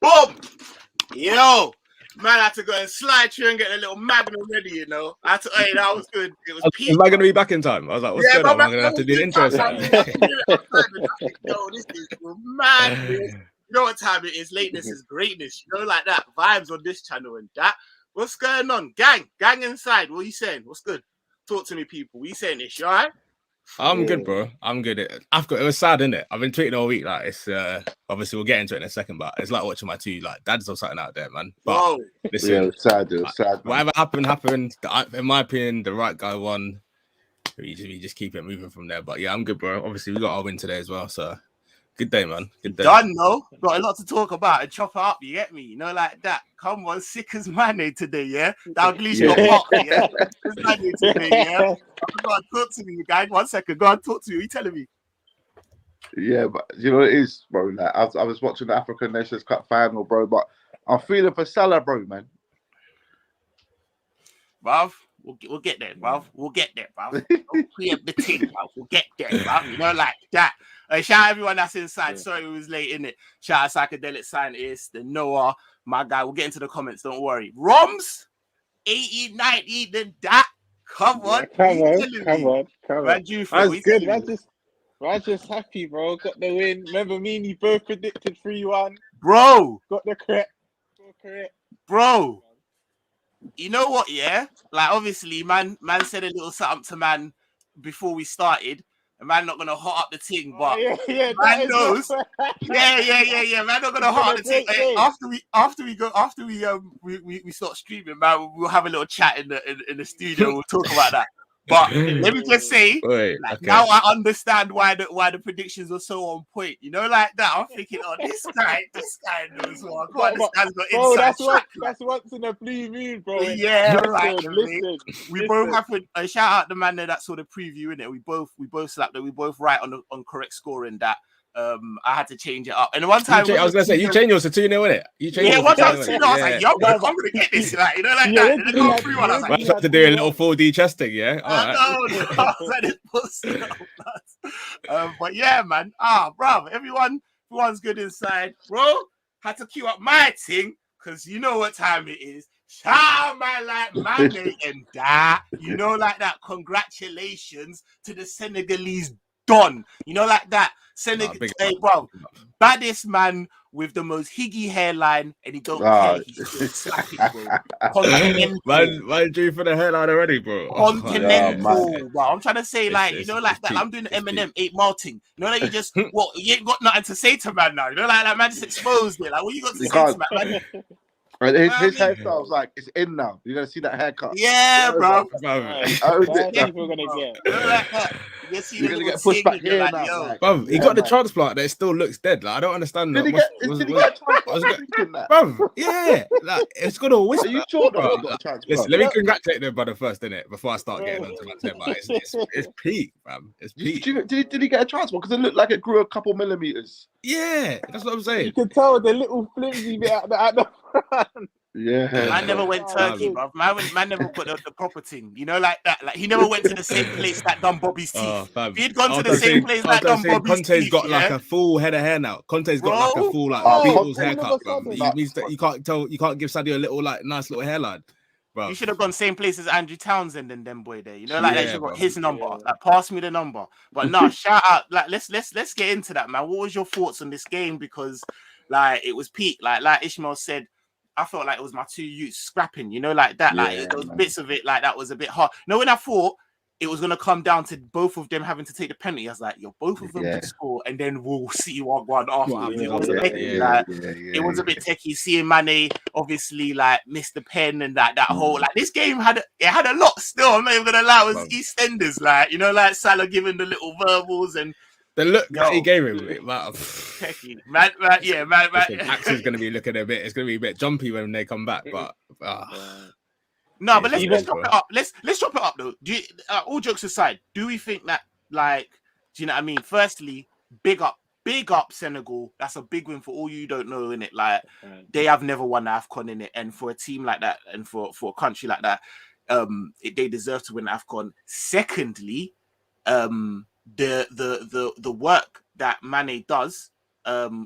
Boom! Yo! Man, I had to go and slide through and get a little magnum ready, you know. I had to, hey, that was good. It was peak. Am I going to be back in time? I was like, what's going on? I'm going to have to do the intro. Yo, this is madness. You know what time it is? Lateness is greatness. You know, like that. Vibes on this channel and that. What's going on? Gang inside. What are you saying? What's good? Talk to me, people. What are you saying? This, you all right? I'm good, bro. I'm good. It was sad, innit? I've been tweeting all week. Like, it's obviously we'll get into it in a second, but it's like watching my two like dads or something out there, man. But listen, yeah, it was sad. It was sad. Whatever happened. In my opinion, the right guy won. We just keep it moving from there. But yeah, I'm good, bro. Obviously, we got our win today as well. So good day, man. Good day. Done, no. Got a lot to talk about and chop it up. You get me? You know, like that. Come on, sick as Mane today, yeah. Dalglish got popped, yeah. Mane today, yeah. Go on, talk to me, you guys. 1 second. Go on, talk to me. What are you telling me? Yeah, but you know what it is, bro. Like I was watching the African Nations Cup final, bro. But I'm feeling for Salah, bro, man. Bruv, we'll get there, bruv. We'll get there, bruv. Don't preempt the team, bruv. We'll get there, bruv. You know, like that. Shout out everyone that's inside. Yeah. Sorry it was late, innit? Shout out Psychedelic Scientist, the Noah, my guy. We'll get into the comments, don't worry. Roms, 80, 90, then that. Come on. Yeah, come on. That's good. I'm just happy, bro. Got the win. Remember me and you both predicted 3-1. Bro. Got the correct. Bro. You know what, yeah? Like, obviously, man said a little something to man before we started. And man not gonna hot up the thing, but man knows. Yeah. Man not gonna hot up the thing. After we start streaming, man, we'll have a little chat in the studio. We'll talk about that. But let me just say, now I understand why the predictions are so on point. You know, like that. I'm thinking, oh, this guy knows what. This guy's got inside track. That's once in a blue moon, bro. Yeah, right. Listen. We both have to shout out the man there that saw the preview in it. We both slapped it. We both right on correct scoring that. I had to change it up. And one time I was gonna say you changed yours to 2-0, innit? Yeah, one time 2-0, I was like, yo, I'm gonna get this, like, you know, like that. And then go 3-1. I was like, I have to do a little 4D chesting, yeah. But yeah, man. Bro, everyone's good inside, bro. Had to queue up my thing because you know what time it is. Shout out my like Mane and that. You know, like that. Congratulations to the Senegalese Don. You know, like that. Hey, bro, baddest man with the most higgy hairline, and he don't care. He's still slapping, bro. Man, drew for the hairline already, bro. Continental, bro. I'm trying to say, like, you know, like that. I'm doing the Eminem 8 Mile thing. You know, like you just, you ain't got nothing to say to man now. You know, like man just exposed it. Like, what you got to say to man? Right, his hairstyle was like, it's in now. You're gonna see that haircut. Yeah, bro. People gonna get. You're gonna get pushed back here now. Bro, he got the transplant that it still looks dead. Like, I don't understand that. Did he get a transplant? Bro, yeah, like it's got a whisper. Are you sure that he got a transplant? Listen, let me congratulate the brother first, innit? Before I start getting onto my team. Like, it's peak, fam. It's peak. Did he get a transplant? Because it looked like it grew a couple millimeters. Yeah, that's what I'm saying. You can tell the little flimsy bit at the front. Yeah, man never went Turkey, bro. Man never put the proper thing, you know, like that. Like he never went to the same place that done Bobby's teeth. If he'd gone to the same place that done Bobby's teeth. Conte's got like a full head of hair now. Conte's got like a full like Beatles haircut, bro. It means that you can't give Sadio a little like nice little hairline, bro. You should have gone same place as Andrew Townsend and them boy there. You know, like they should have got his number. Like pass me the number. But no, shout out. Like let's get into that, man. What was your thoughts on this game? Because like it was peak. Like Ishmael said. I felt like it was my two youths scrapping, you know, like that. Like those bits of it, like that was a bit hard. No, when I thought it was gonna come down to both of them having to take the penalty, I was like, yo, both of them can score, and then we'll see one afterwards. It was a bit it was a bit techie. Seeing Mane obviously like miss the pen and that whole like this game had a lot still. I'm not even gonna lie, it was EastEnders, like, you know, like Salah giving the little verbals and the look that he gave him, man. Axel's going to be looking a bit. It's going to be a bit jumpy when they come back, but no. But let's drop it up. Let's drop it up though. Do you, all jokes aside, do we think that like, do you know what I mean? Firstly, big up Senegal. That's a big win for all you don't know, innit? Like they have never won the AFCON in it, and for a team like that, and for a country like that, they deserve to win the AFCON. Secondly, the work that Mane does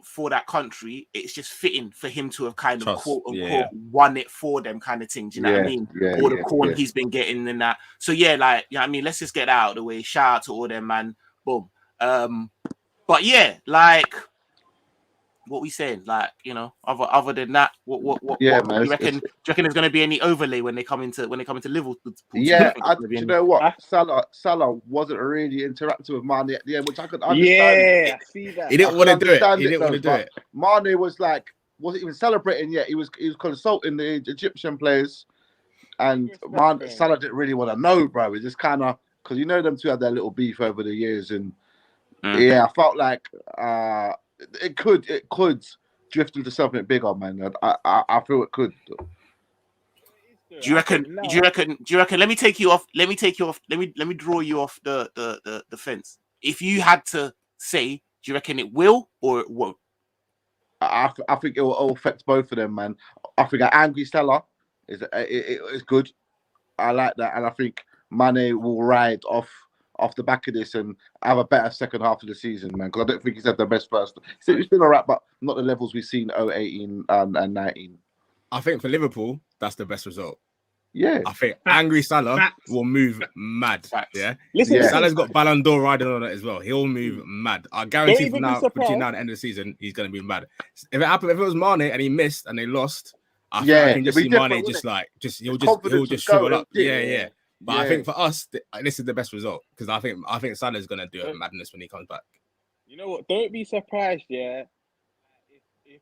for that country, it's just fitting for him to have kind of quote unquote won it for them kind of thing. Do you know what I mean? All the corn he's been getting and that. So yeah, like, you know what I mean, let's just get that out of the way. Shout out to all them, man. Boom. But yeah, like what we saying, like, you know, other than that, what man, do you reckon there's going to be any overlay when they come into Liverpool? Yeah, you know what, Salah wasn't really interacting with Mane at the end, which I could understand. Yeah, I see that. He didn't want to do it. He didn't want to do it. Mane was like, wasn't even celebrating yet. He was consulting the Egyptian players, and Salah didn't really want to know, bro. It just kind of, because you know them two had their little beef over the years, and I felt like it could drift into something bigger, man. I feel it could. Do you reckon? Let me take you off. Let me draw you off the fence. If you had to say, do you reckon it will or it won't? I think it will affect both of them, man. I think an angry Salah is good. I like that, and I think Mane will ride off the back of this and have a better second half of the season, man. Because I don't think he's had the best first. It's been alright, but not the levels we've seen 2018 and 19. I think for Liverpool, that's the best result. Yeah, I think angry Salah will move mad. Yeah, Listen, Salah's got Ballon d'Or riding on it as well. He'll move mad. I guarantee between now and the end of the season, he's going to be mad. If it happened, if it was Mane and he missed and they lost, I can just see Mane he'll just shrivel up. Yeah. But I think for us, this is the best result because I think Salah's going to do a madness when he comes back. You know what? Don't be surprised, yeah. If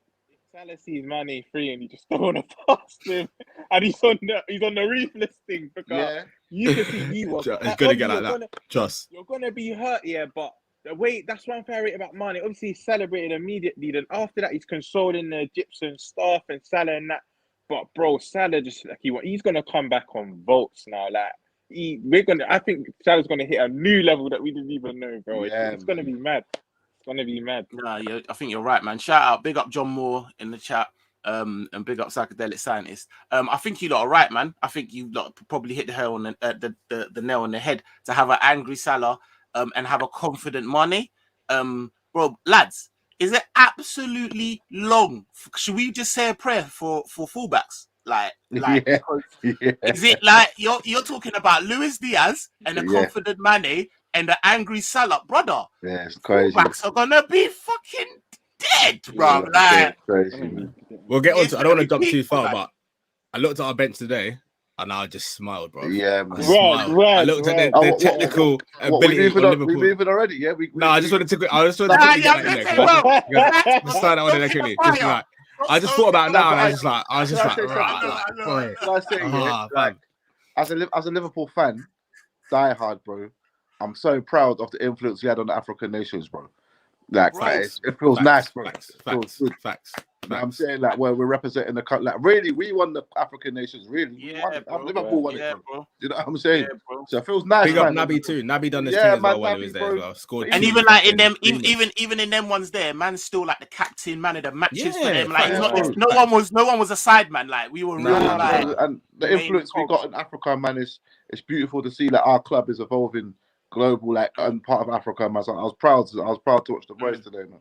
Salah sees Mane free and he just don't want to pass him, and he's on the ruthless thing because you can see he was. It's going to get like that. Trust. You're going to be hurt, yeah. But the way that's one thing I rate about Mane. Obviously, he celebrated immediately. Then after that, he's consoling the Egyptian staff and Salah and that. But bro, Salah just like he's going to come back on votes now, like. I think Salah's gonna hit a new level that we didn't even know, bro. It's gonna be mad. It's gonna be mad. Nah, I think you're right, man. Shout out, big up John Moore in the chat, and big up Psychedelic Scientist. I think you lot are right, man. I think you lot probably hit the nail on the head to have an angry Salah, and have a confident Mane. Bro, lads, is it absolutely long? Should we just say a prayer for fullbacks? Is it like you're talking about Luis Diaz and the confident Mane and the angry Salah, brother? Yeah, it's crazy. Backs are gonna be fucking dead, bro. Crazy. We'll get on to. I don't want to jump too far, but I looked at our bench today and I just smiled, bro. Yeah, man. I looked at the technical ability of Liverpool. We moving already? Yeah. I just wanted to. Start that one in there quickly. I just thought about it now, and I was just like, as a Liverpool fan, die hard, bro. I'm so proud of the influence we had on the African nations, bro. Like, it feels nice, bro. Facts. I'm saying that we're representing the country. Like, really, we won the African nations. Really, Liverpool won it, bro. You know what I'm saying? So it feels nice. Big up Naby too. Naby done this thing as well when he was there as well. Scored. And even like in them, even in them ones there, man's still like the captain, man of the matches for them. Like no one was a side man. Like we were really and the influence we got in Africa, man, it's beautiful to see that our club is evolving global, like, and part of Africa, man. So I was proud to watch the boys today, man.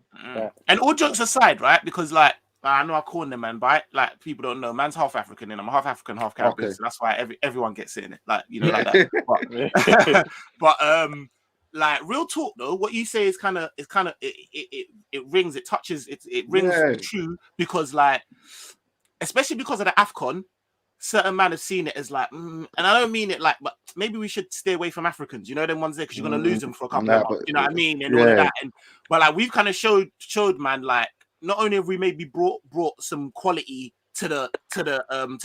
And all jokes aside, right? Because like I know I call them, man, but like people don't know, man's half African, and I'm half African, half Caribbean. So that's why everyone gets it in it, like like that. But like real talk though, what you say is kind of it rings, it touches, it rings true because like, especially because of the AFCON. Certain man have seen it as like, and I don't mean it like, but maybe we should stay away from Africans. You know them ones there because you're gonna lose them for a couple of months. You know what I mean, and all of that. But like we've kind of showed man, like not only have we maybe brought some quality to the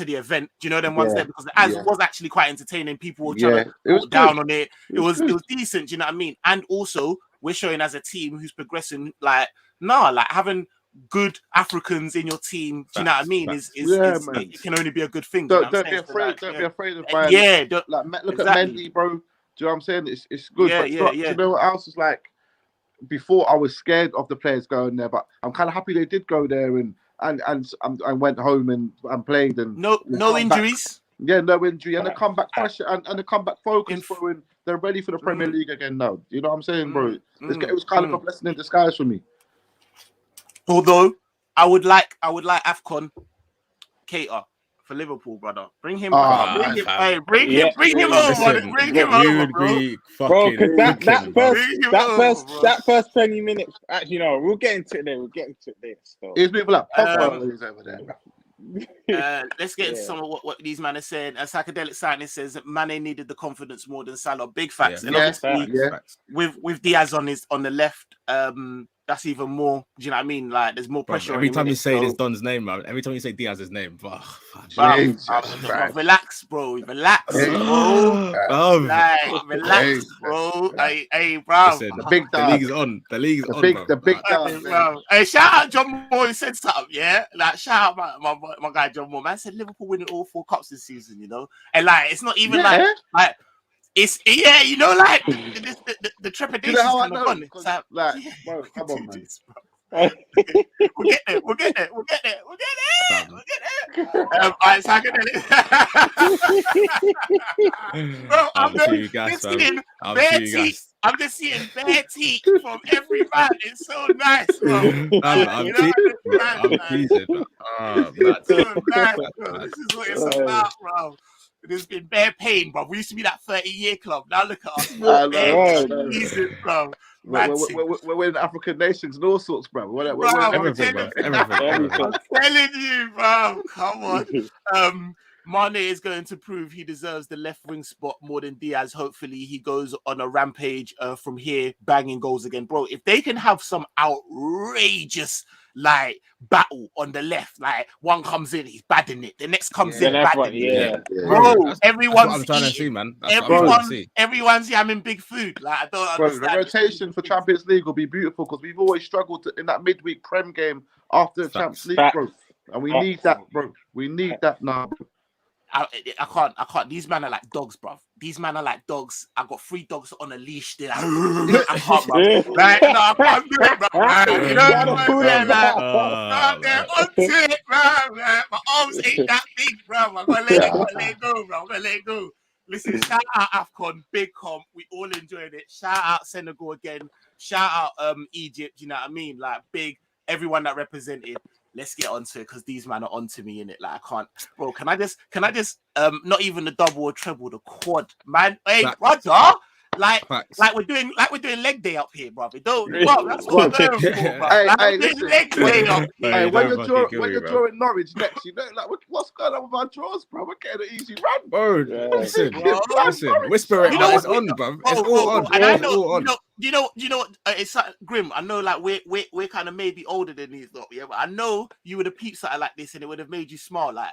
event. Do you know them ones there because the was actually quite entertaining. People were trying to put down on it. It was decent. Do you know what I mean? And also we're showing as a team who's progressing. Like having good Africans in your team, do you know what I mean? It can only be a good thing. Don't be afraid. Don't be afraid of buying. Look at Mendy, bro. Do you know what I'm saying? It's good. You know what else is like? Before I was scared of the players going there, but I'm kind of happy they did go there and went home and played and no injuries. No injury, and they come back fresh and they come back focused, bro, and they're ready for the Premier League again now. You know what I'm saying, bro? It was kind of a blessing in disguise for me. Although I would like AFCON cater for Liverpool, brother. Bring him, bring him over, bring him over, bro. Bro, because that first 20 minutes, actually, no, we'll get into it there. So. It's people like Pogba when he's over there. Let's get into some of what these men are saying. A psychedelic scientist says that Mane needed the confidence more than Salah. Big facts. And obviously, with Diaz on the left, that's even more. Do you know what I mean? Like, there's more pressure. Every time you say this Don's name, man. Every time you say Diaz's name, relax, bro. Relax, bro. Relax, bro. Hey, bro. Listen, the league is on. The big dog. Hey, shout out John Moore. He said something. Yeah, like shout out my guy John Moore. Man said Liverpool winning all 4 cups this season. You know, and like it's not even like. It's you know, like the trepidation. You know how I know? Bro, come on, man. We'll get there. Alright, so bro, I'm just seeing bare teeth from every man. It's so nice, bro. I'm teasing. This is what it's about, bro. There's been bare pain, bro. We used to be that 30-year club. Now look at us. Bro. We're winning African nations and all sorts, bro. We're everything. I'm telling you, bro. Come on. Mane is going to prove he deserves the left wing spot more than Diaz. Hopefully, he goes on a rampage from here, banging goals again, bro. If they can have some outrageous like battle on the left, like one comes in, he's badding it. The next comes in, badding it. Bro, everyone's I'm trying to see, man. Everyone's yamming big food. Like I don't understand. The rotation for Champions League will be beautiful because we've always struggled in that midweek Prem game after the Champions League, bro. And we need that, bro. We need that now. I can't. These men are like dogs, bro. These men are like dogs. I got 3 dogs on a leash. They're like, I can't, bro. Like, no, I can't do it, bro. You know what I'm saying? They're onto it, bro. My arms ain't that big, bro. I'm gonna let it go, bro. I'm gonna let it go. Listen, shout out AFCON, big comp. We all enjoyed it. Shout out Senegal again. Shout out Egypt. You know what I mean? Like big. Everyone that represented. Let's get onto it because these men are onto me in it. Like I can't, bro. Can I just not even the double or treble, the quad, man. Hey, brother, like we're doing leg day up here, bro. That's what I'm doing for, bro. Hey, listen, leg day up here. Hey, when you're drawing Norwich next, you know, like what's going on with our draws, bro? We're getting an easy run, bro. Listen, whisper it, it's on, bro. It's all on. And I know, you know what? It's grim. I know, like we're kind of maybe older than these lot, yeah. But I know you would have peeped something like this, and it would have made you smile. Like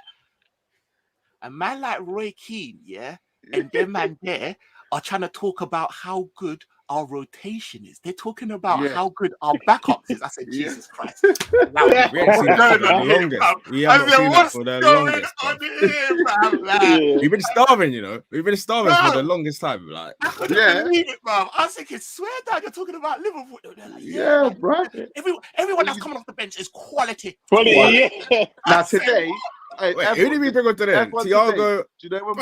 a man like Roy Keane, yeah, and them man there are trying to talk about how good our rotation is. They're talking about how good our backups is. I said, Jesus Christ. We haven't seen that for the longest. We haven't seen that for the longest. We've been starving, you know. We've been starving for the longest time. Like, I couldn't believe it, bro. I was thinking, swear down, you're talking about Liverpool. Like, bro. Everyone that's coming off the bench is quality. Now today, who did we bring on today? Thiago. Do you know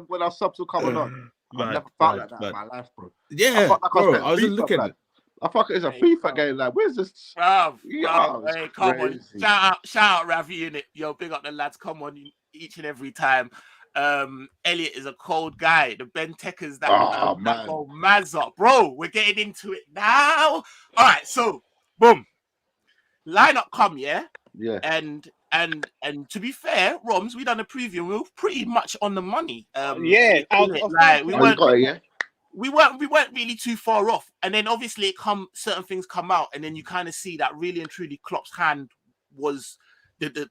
when our subs were coming on? I've never felt like that in my life, bro. Yeah, bro. I was just looking at it. I fuck it as a FIFA game. Like, where's this? Hey, come on. Shout out Ravi in it. Yo, big up the lads. Come on, each and every time. Elliott is a cold guy. The Bentekas that go Maz up. Bro, we're getting into it now. All right, so boom. Lineup come, yeah? Yeah. And to be fair, Roms, we done a preview. We were pretty much on the money. We weren't really too far off. And then obviously certain things come out, and then you kind of see that really and truly Klopp's hand was the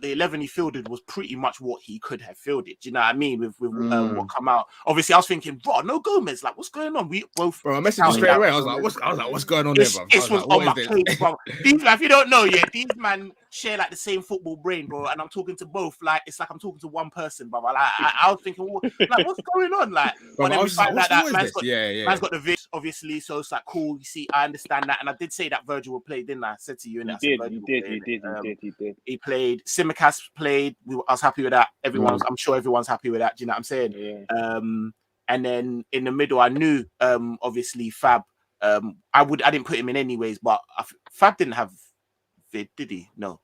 11 he fielded was pretty much what he could have fielded. Do you know what I mean? With what come out. Obviously, I was thinking, bro, no Gomez. Like, what's going on? We both. Bro, I messaged you straight away. I was like, what's going on there, bro? This was on my page, bro. These, like, if you don't know, these man share like the same football brain, bro. And I'm talking to both. Like, it's like I'm talking to one person, bro. Like, I was thinking, like, what's going on? Like, bro, but then we find out that man's got the vid, obviously. So it's like cool. You see, I understand that, and I did say that Virgil will play, didn't I? I said to you, and he did. He played. Simicast played. I was happy with that. I'm sure everyone's happy with that. Do you know what I'm saying? Yeah. And then in the middle, I knew obviously Fab I didn't put him in anyways, but Fab didn't have Vid, did he? No.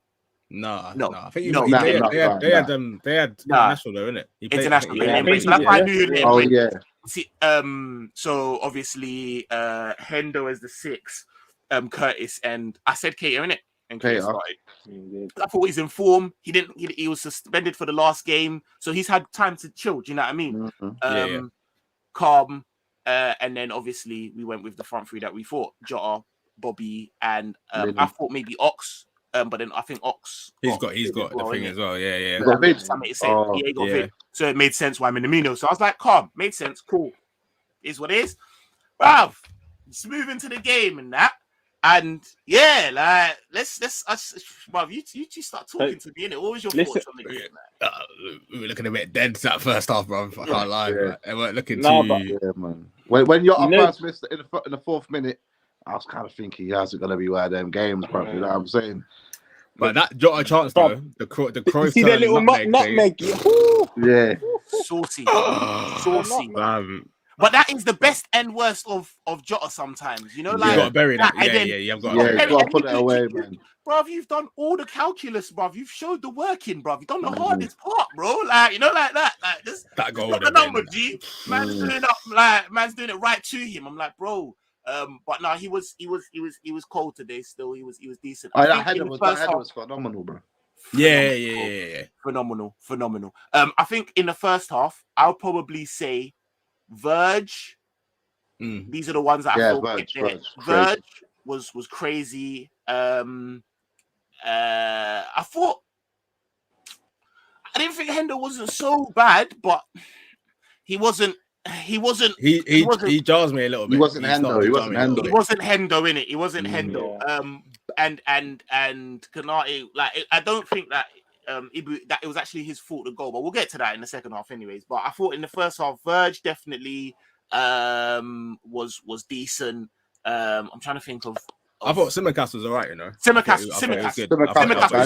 I think they had international though, innit? International. So that's why I knew him. Oh yeah. See, so obviously, Hendo as the 6, Curtis, and I said Cater, innit? And Cater started. I thought he's in form. He was suspended for the last game, so he's had time to chill. Do you know what I mean? Calm, and then obviously we went with the front three that we thought: Jota, Bobby, and I thought maybe Ox. But then I think Ox. He's got the thing as well. Yeah. Got Vid. Vid. So it made sense why I'm in the Mino. So I was like, calm, made sense, cool. Is what it is. Bruv, let's move into the game and that. And yeah, like let's bruv, you two start talking to me, innit? What was your thoughts on the game, man? We were looking a bit dead that first half, bro. I can't lie. They weren't looking man. When you're up first missed in the 4th minute, I was kind of thinking, how's it gonna be one of them games, bro? You know what I'm saying? But that Jota chance though, the Crow see that little nutmeg, yeah, saucy. But that is the best and worst of Jota sometimes, you know, like you gotta bury that. You've got to put it away, man. Bruv, you've done all the calculus, bruv. You've showed the working, bruv. You've done the hardest part, bro. Like, you know, like that. Like this, that goal. The number, G. Man's doing it right to him. I'm like, bro. But no, he was cold today. Still, he was decent. That header was phenomenal, bro. Yeah. Phenomenal. I think in the first half, I'll probably say Verge. These are the ones that I thought. Verge was crazy. I thought I didn't think Hendo wasn't so bad, but he wasn't. He jars me a little bit. He wasn't Hendo. He wasn't Hendo in it. He wasn't Hendo. And Kanate, like I don't think that Ibu, that it was actually his fault to goal, but we'll get to that in the second half anyways. But I thought in the first half, Verge definitely was decent. I'm trying to think of. I thought Simicast was alright, you know. Simicast was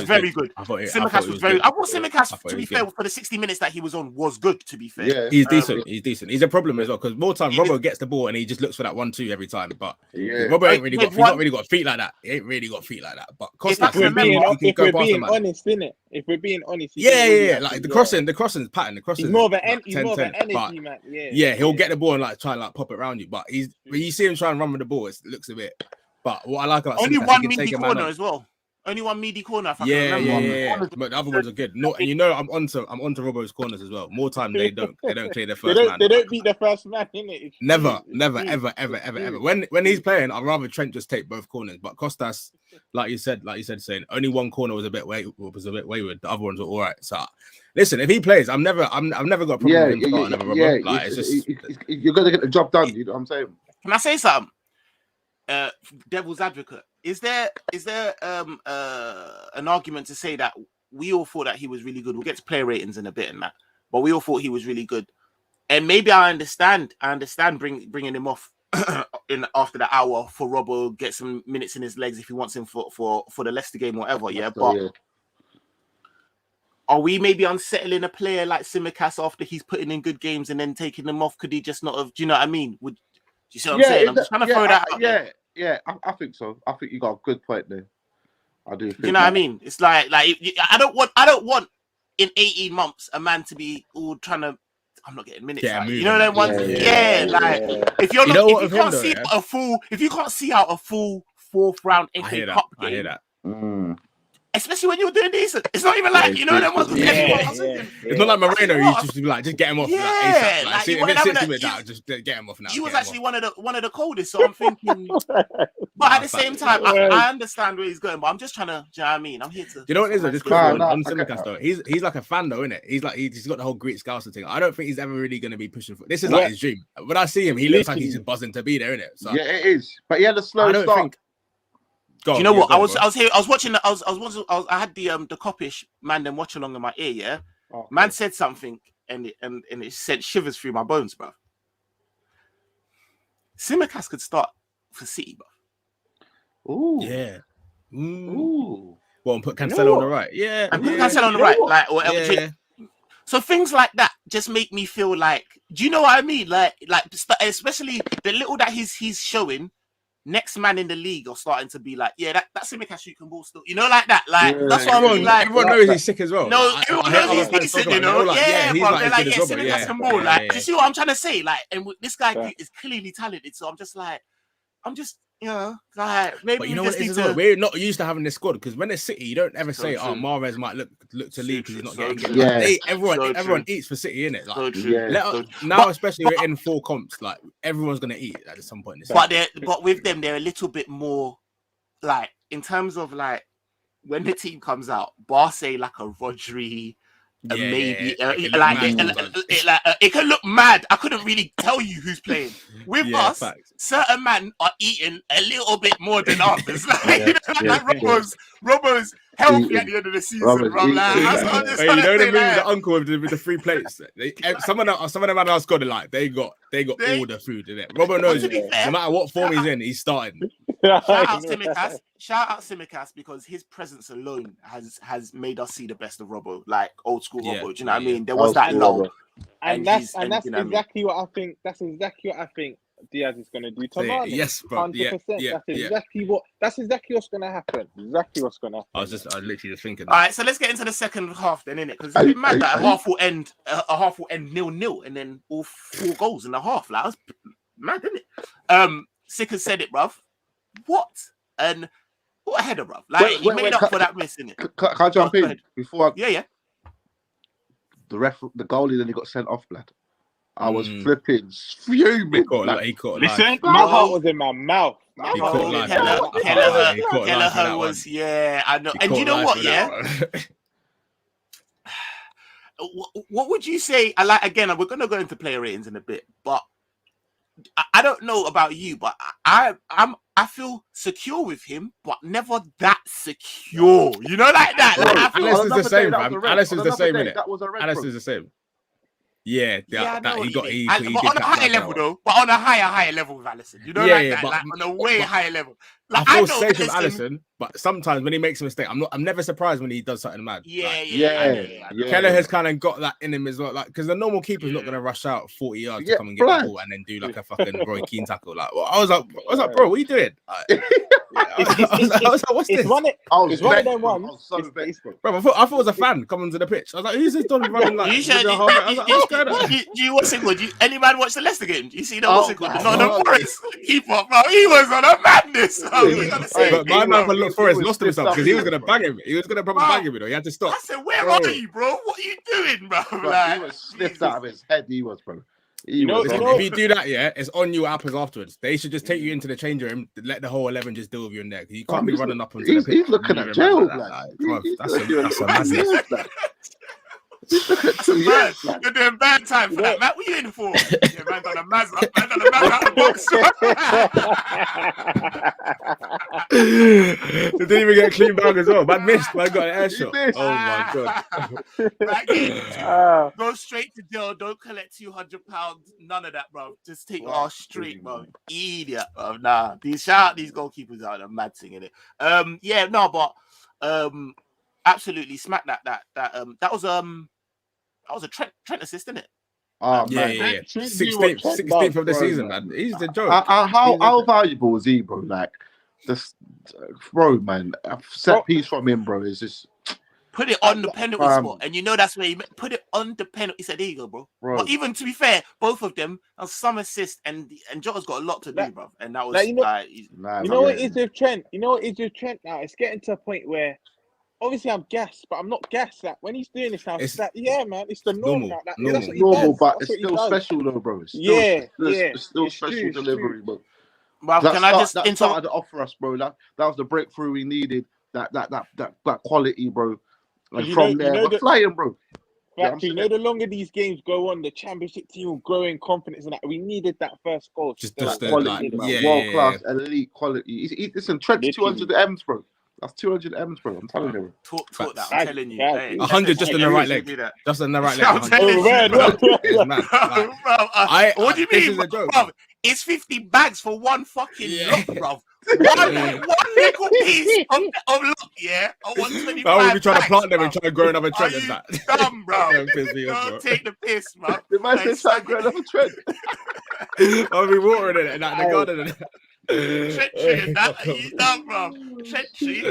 very good. Simicast was very. I thought Simicast, to be fair, for the 60 minutes that he was on, was good. To be fair, yeah, he's decent. He's a problem as well because more time Robbo gets the ball and he just looks for that 1-2 every time. But Robbo ain't really got. He's not really got feet like that. He ain't really got feet like that. But Costa, if we're being honest, innit? If we're being honest, yeah. Like the crossing pattern. The crossing. He's more of an energy man. Yeah, he'll get the ball and like try and like pop it around you. But when you see him try and run with the ball, it looks a bit. But what I like about only one meaty corner as well. Only one meaty corner. If I can remember. Yeah. But the other ones are good. And you know, I'm onto Robbo's corners as well. More time they don't clear their first man. They don't beat the first man, innit? Never, ever. When he's playing, I'd rather Trent just take both corners. But Costas, like you said, saying only one corner was a bit wayward. The other ones were all right. So listen, if he plays, I've never got a problem with him starting another Robbo. Like it's just you're gonna get the job done. You know what I'm saying? Can I say something? Devil's advocate. Is there an argument to say that we all thought that he was really good? We'll get to player ratings in a bit and that, but we all thought he was really good. And maybe I understand bringing him off in after the hour for Robbo, get some minutes in his legs if he wants him for the Leicester game or whatever. Yeah, but are we maybe unsettling a player like Simicast after he's putting in good games and then taking them off? Could he just not have? Do you know what I mean? Do you see what I'm saying? I'm just trying to throw that out. I think so. I think you got a good point there. I do. You know what I mean? It's like I don't want in 18 months a man to be all trying to. I'm not getting minutes. You know that one. If you're not, if you can't see out a full 4th round FA Cup game, I hear that. Especially when you're doing decent. It's not even like, you know, that ones. It's not like Moreno. You just be like, just get him off. Yeah, like, if it sits with that, just get him off now. He was actually one of the coldest. So I'm thinking, but at the same time, I understand where he's going. But I'm just trying to, do you know what I mean? I'm here to. You know what it is? Just on Simicast though, he's like a fan though, isn't it? He's got the whole Greek Scouser thing. I don't think he's ever really going to be pushing for. This is like his dream. When I see him, he looks like he's just buzzing to be there, isn't it? So, yeah, it is. But he had a slow start. Do you know what? I was here. I was watching. I had the Coppish man then watch along in my ear. Yeah, man said something and it sent shivers through my bones, bro. Simicast could start for City, bro. Ooh, yeah. Ooh. Well, and put Cancelo on the right. Yeah, and put Cancelo on the right, like or whatever. So things like that just make me feel like. Do you know what I mean? Like especially the little that he's showing. next man in the league are starting to be like, yeah, that's Tsimikas who can ball still. You know, like that. Like that's what I mean. Like everyone knows he's sick as well. No, everyone knows he's decent, you know. Yeah, he's bro. They're like, yeah, Robert. Tsimikas can ball. Like, do you see what I'm trying to say? Like, and this guy is clearly talented. So I'm just like, you know, like maybe. But you know what it is as well? We're not used to having this squad because when it's City, you don't ever say, "Oh, Mahrez might look to leave because he's not getting." Like, everyone eats for City, innit? Like, now, especially we're in 4 comps, like everyone's gonna eat at some point. But with them, they're a little bit more like in terms of like when the team comes out, bar say like a Rodri. Maybe it can look mad. I couldn't really tell you who's playing. With us, certain men are eating a little bit more than others. Robo's healthy at the end of the season, bro. Like, you know the move with the uncle with the 3 plates. Some of them man else got it like they got all the food in it. Robbo knows no matter what form he's in, he's starting. Shout out Tsimikas because his presence alone has made us see the best of Robbo, like old school Robbo. Do you know what I mean? There was that lull, and that's exactly what I think. That's exactly what I think Diaz is going to do tomorrow. Yes, bro. 100%. That's exactly what's going to happen. Exactly what's going to happen. I was literally just thinking. All right, so let's get into the second half then, innit? Because it's a bit mad that a half will end 0-0, and then all 4 goals in the half. Like, that's mad, isn't it? Sick has said it, bruv. What a header, bruv. Like, he made up for that miss, innit? Can I jump in before? Yeah. The goalie, then he got sent off, lad. I was flipping fuming. Listen, my heart was in my mouth. Kelleher was, I know. And you know what, what would you say? Again, we're going to go into player ratings in a bit, but I don't know about you, but I feel secure with him, but never that secure. You know, like that. Like, Alice is the same, fam. Alice is the same, innit? Alice is the same. Yeah, he got on a higher level though. But on a higher level with Alisson, you know, like on a way higher level. Like, I feel safe with Alisson, but sometimes when he makes a mistake, I'm never surprised when he does something mad. Keller has kind of got that in him as well, like because the normal keeper's not gonna rush out 40 yards to come and get the ball and then do like a fucking Roy Keane tackle. Like, I was like, bro, what are you doing? I was like, what's this? It's one of them ones. Bro, I thought it was a fan coming to the pitch. I was like, who's this Don running like? What's it called? Any man watch the Leicester game? Do you see the what's it called? The Forest keeper, bro. He was on a madness. But my man from Forest lost himself because he was gonna bang him. He was gonna probably bang him. You know, he had to stop. I said, "Where are you, bro? What are you doing, bro?" He was sniffed out of his head. He was, bro. If you do that, it's on you. What happens afterwards? They should just take you into the change room, let the whole 11 just deal with you in there. You can't be running up onto the pitch. He's looking at jail, that's a madness. You're doing bad time for that, Matt. What are you in for? Yeah, man done a Mazda. Man done a Mazda out of the box. They didn't even get a clean bag as well. Man missed. Man got an air shot. Oh my god. Go straight to jail. Don't collect £200. None of that, bro. Just take our street, bro. Idiot, bro. Nah. Shout out these goalkeepers out there. Mad thing, innit? Absolutely smack that was a Trent assist, isn't it? Oh, man. 16th of the season, man. He's the joke. How valuable was he, bro? Like, this, bro, man. A set piece from him, bro, is just... Put it on the penalty spot. And you know that's where he put it on the penalty. He said, there you go, bro. But even to be fair, both of them have some assist and Jota's got a lot to do, bro. And that was you know what it is with Trent? You know what it is with Trent now? It's getting to a point where obviously I'm gassed, but I'm not gassed. Like when he's doing this now, it's like, man, it's the normal. That's normal, but it's still special though, bro. It's still special delivery, bro. Well, can I just started to offer us, bro? That was the breakthrough we needed. That quality, bro. And from there, we're flying, bro. You know, the longer these games go on, the championship team will grow in confidence, and that we needed that first goal. Just quality, world class, elite quality. Listen, Trent's 200 M's, bro. That's 200 M's, bro. I'm telling you. Talk that. I'm telling you. 100 just in the right leg. Just in the right leg. What do you mean? This is a joke. Bro, it's 50 bags for one fucking look, bro. One little piece of luck, yeah? Or 125 I would be trying to plant them and try to grow another Trent and that. Dumb, bro. Don't take the piss, bro. The man said try to grow another Trent. I'll be watering it in the garden. Treachery and that. He's done, bro. Treachery.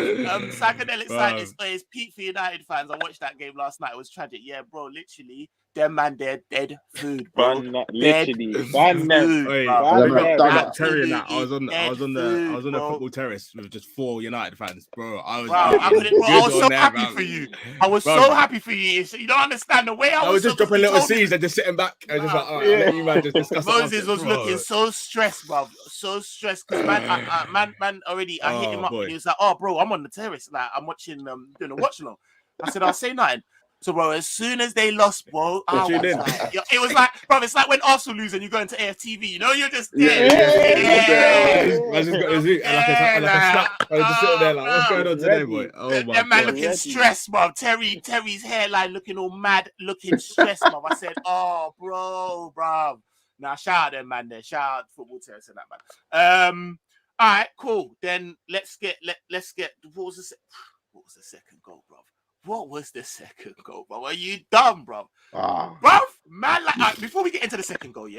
Psychedelic scientist is Pete for United fans. I watched that game last night. It was tragic. Yeah, bro. Literally, them man, they're dead food, bro. Literally, ban them. Terry and that. I was on the football terrace with just 4 United fans, bro. I was so happy for you. I was so happy for you. You don't understand the way I was just dropping little C's and just sitting back and just like, all right, I'll let you man just discuss. Moses was looking so stressed, bro. So stressed because man already. I hit him up and he was like, "Oh, bro, I'm on the terrace. Like, I'm watching doing a watch along." I said, "I'll say nothing." So, bro, as soon as they lost, bro, it was like, bro, it's like when Arsenal lose and you go into AFTV, you know, you're just there. I just got his like a slap. I was just sitting there like, what's going on today, boy? Oh, my God. That man looking stressed, bro. Terry's hairline looking all mad, looking stressed, bro. I said, oh, bro. Now, shout out them, man, there. Shout out Football Terrace and that, man. All right, cool. Then let's get, what was the second goal, bro? What was the second goal, bro? Are you dumb, bro? Bro, man, like, right, before we get into the second goal,